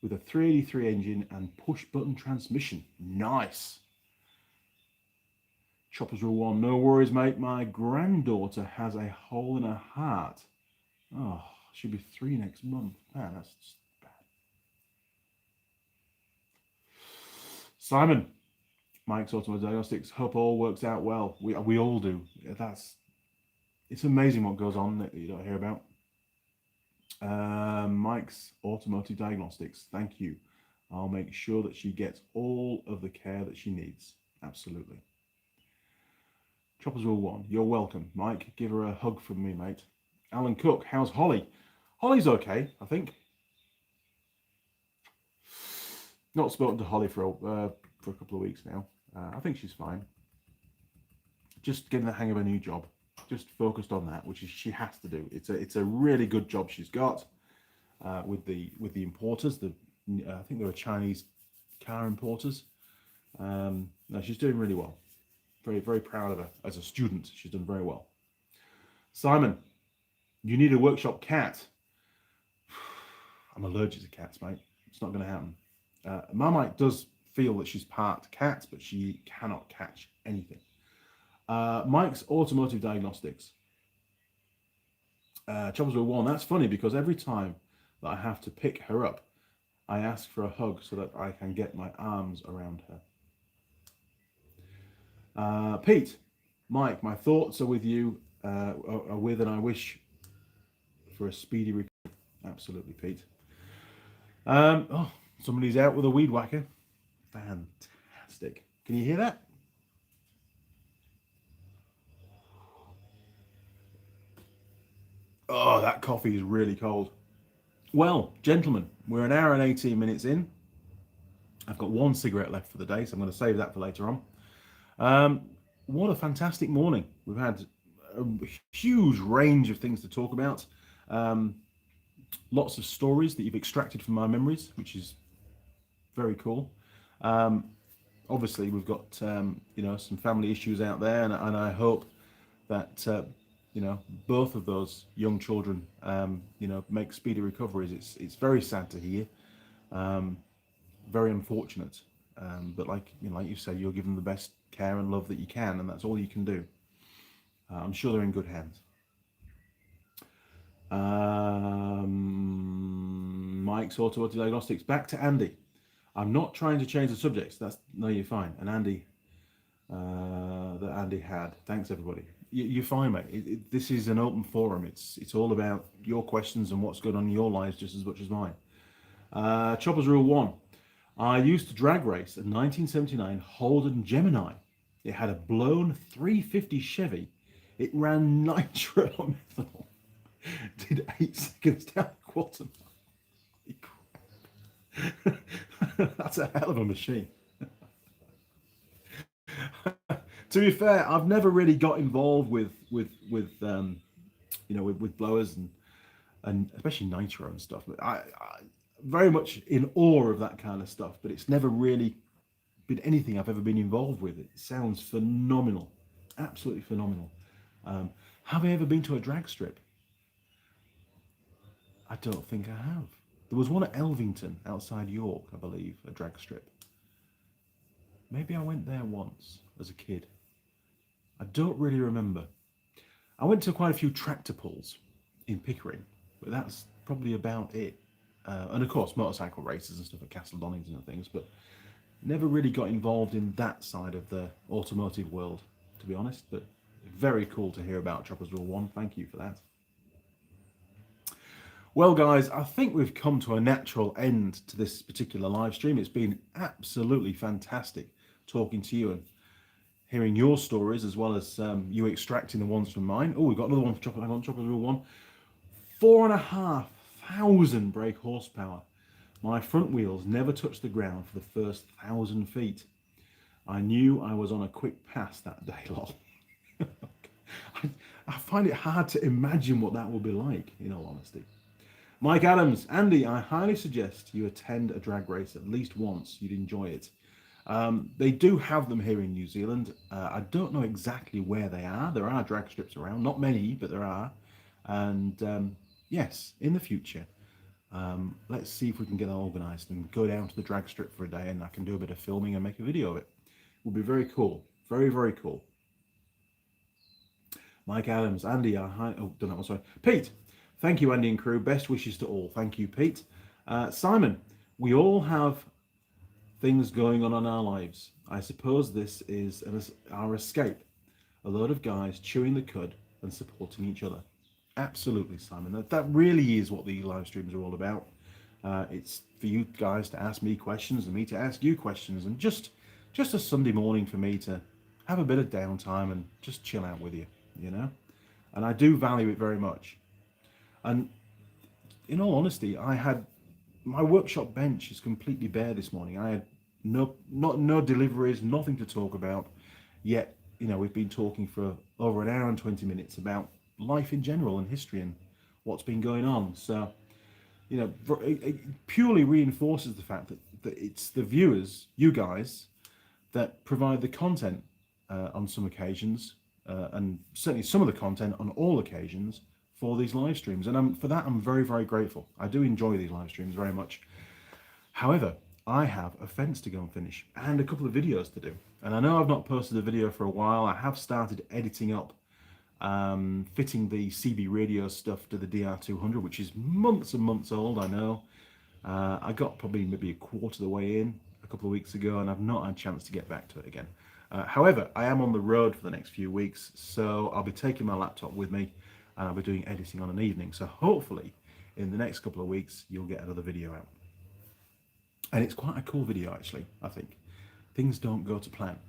with a 383 engine and push button transmission. Nice. Choppers Rule 1. No worries, mate. My granddaughter has a hole in her heart. Oh, she'll be 3 next month. Man, that's just bad. Simon. Mike's Automotive Diagnostics. Hope all works out well. We all do. It's amazing what goes on that you don't hear about. Mike's Automotive Diagnostics. Thank you. I'll make sure that she gets all of the care that she needs. Absolutely. Choppers Rule 1. You're welcome, Mike. Give her a hug from me, mate. Alan Cook. How's Holly? Holly's okay, I think. Not spoken to Holly for a couple of weeks now. I think she's fine. Just getting the hang of a new job. Just focused on that, which she has to do. It's a really good job she's got with the importers. I think they were Chinese car importers. No, she's doing really well. Very, very proud of her as a student. She's done very well. Simon, you need a workshop cat. I'm allergic to cats, mate. It's not going to happen. Marmite does feel that she's part cat, but she cannot catch anything. Mike's Automotive Diagnostics. Choppers Rule 1. That's funny because every time that I have to pick her up, I ask for a hug so that I can get my arms around her. Pete, Mike, my thoughts are with you, and I wish for a speedy recovery. Absolutely, Pete. Somebody's out with a weed whacker. Fantastic. Can you hear that? Oh, that coffee is really cold. Well, gentlemen, we're an hour and 18 minutes in. I've got 1 cigarette left for the day, so I'm going to save that for later on. What a fantastic morning. We've had a huge range of things to talk about. Lots of stories that you've extracted from my memories, which is very cool. Obviously, we've got some family issues out there, and I hope that both of those young children make speedy recoveries. It's very sad to hear, very unfortunate, but like you say, you'll give them the best care and love that you can, and that's all you can do. I'm sure they're in good hands. Mike's Automotive Diagnostics. Back to Andy. I'm not trying to change the subjects. No, you're fine. And Andy, that Andy had. Thanks, everybody. You're fine, mate. This is an open forum. It's all about your questions and what's going on in your lives just as much as mine. Choppers Rule 1. I used to drag race a 1979 Holden Gemini. It had a blown 350 Chevy. It ran nitromethanol. did 8 seconds down the quarter mile. That's a hell of a machine. To be fair, I've never really got involved with blowers and especially nitro and stuff. But I very much in awe of that kind of stuff. But it's never really been anything I've ever been involved with. It sounds phenomenal, absolutely phenomenal. Have I ever been to a drag strip? I don't think I have. There was one at Elvington outside York, I believe, a drag strip. Maybe I went there once as a kid. I don't really remember. I went to quite a few tractor pulls in Pickering, but that's probably about it. And of course, motorcycle races and stuff at Castle Donington and things, but never really got involved in that side of the automotive world, to be honest. But very cool to hear about Choppers Rule 1. Thank you for that. Well, guys, I think we've come to a natural end to this particular live stream. It's been absolutely fantastic talking to you and hearing your stories, as well as you extracting the ones from mine. Oh, we've got another one for Choppers Rule 1. 4,500 brake horsepower. My front wheels never touched the ground for the first 1,000 feet. I knew I was on a quick pass that day, lol. I find it hard to imagine what that will be like, in all honesty. Mike Adams, Andy, I highly suggest you attend a drag race at least once. You'd enjoy it. They do have them here in New Zealand. I don't know exactly where they are. There are drag strips around. Not many, but there are. And yes, in the future, let's see if we can get that organised and go down to the drag strip for a day, and I can do a bit of filming and make a video of it. It will be very cool. Very, very cool. Mike Adams, Andy, sorry. Pete, thank you, Andy and crew. Best wishes to all. Thank you, Pete. Simon, we all have things going on in our lives. I suppose this is our escape. A load of guys chewing the cud and supporting each other. Absolutely, Simon. That really is what the live streams are all about. It's for you guys to ask me questions and me to ask you questions, and just a Sunday morning for me to have a bit of downtime and just chill out with you, you know? And I do value it very much. And in all honesty, my workshop bench is completely bare this morning. I had no deliveries, nothing to talk about. Yet, we've been talking for over an hour and 20 minutes about life in general and history and what's been going on. So, it purely reinforces the fact that it's the viewers, you guys, that provide the content on some occasions, and certainly some of the content on all occasions for these live streams. And for that, I'm very, very grateful. I do enjoy these live streams very much. However, I have a fence to go and finish and a couple of videos to do. And I know I've not posted a video for a while. I have started editing up, fitting the CB radio stuff to the DR200, which is months and months old, I know. I got probably maybe a quarter of the way in a couple of weeks ago, and I've not had a chance to get back to it again. However, I am on the road for the next few weeks, so I'll be taking my laptop with me, and I'll be doing editing on an evening. So hopefully, in the next couple of weeks, you'll get another video out. And it's quite a cool video, actually, I think. Things don't go to plan.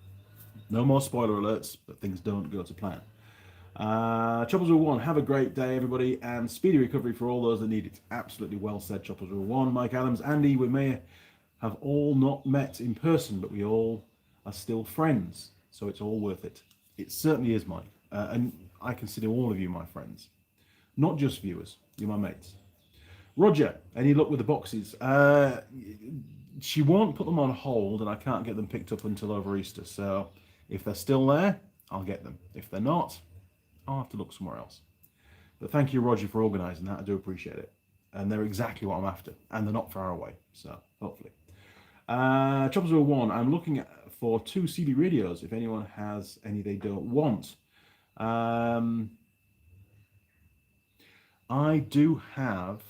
No more spoiler alerts, but things don't go to plan. Choppers Rule 1, have a great day, everybody, and speedy recovery for all those that need it. Absolutely well said, Choppers Rule 1. Mike Adams, Andy, we may have all not met in person, but we all are still friends, so it's all worth it. It certainly is, Mike. And I consider all of you my friends. Not just viewers, you're my mates. Roger, any luck with the boxes? She won't put them on hold, and I can't get them picked up until over Easter. So if they're still there, I'll get them. If they're not, I'll have to look somewhere else. But thank you, Roger, for organising that. I do appreciate it. And they're exactly what I'm after. And they're not far away, so hopefully. Choppers Rule 1, I'm looking for 2 CB radios, if anyone has any they don't want. I do have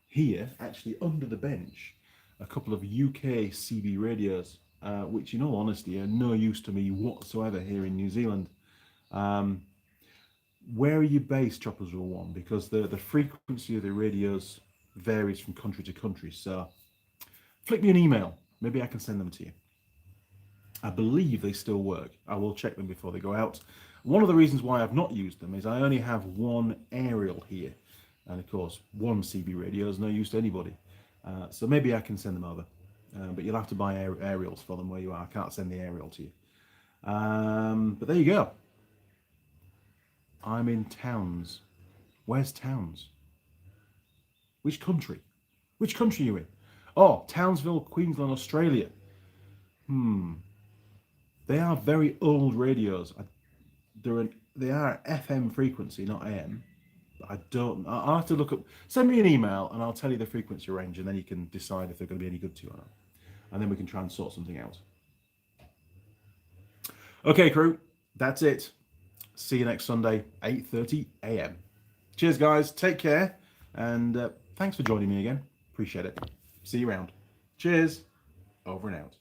here, actually under the bench, a couple of UK CB radios, which in all honesty are no use to me whatsoever here in New Zealand. Where are you based, Choppers Rule 1? Because the frequency of the radios varies from country to country. So flick me an email. Maybe I can send them to you. I believe they still work. I will check them before they go out. One of the reasons why I've not used them is I only have one aerial here. And of course, one CB radio is no use to anybody. So maybe I can send them over. But you'll have to buy aerials for them where you are. I can't send the aerial to you. But there you go. I'm in Towns. Where's Towns? Which country? Which country are you in? Oh, Townsville, Queensland, Australia. They are very old radios. They are FM frequency, not AM. I'll have to look up. Send me an email and I'll tell you the frequency range, and then you can decide if they're going to be any good to you or not. And then we can try and sort something out. Okay, crew, that's it. See you next Sunday, 8:30 a.m. Cheers, guys. Take care. And thanks for joining me again. Appreciate it. See you around. Cheers. Over and out.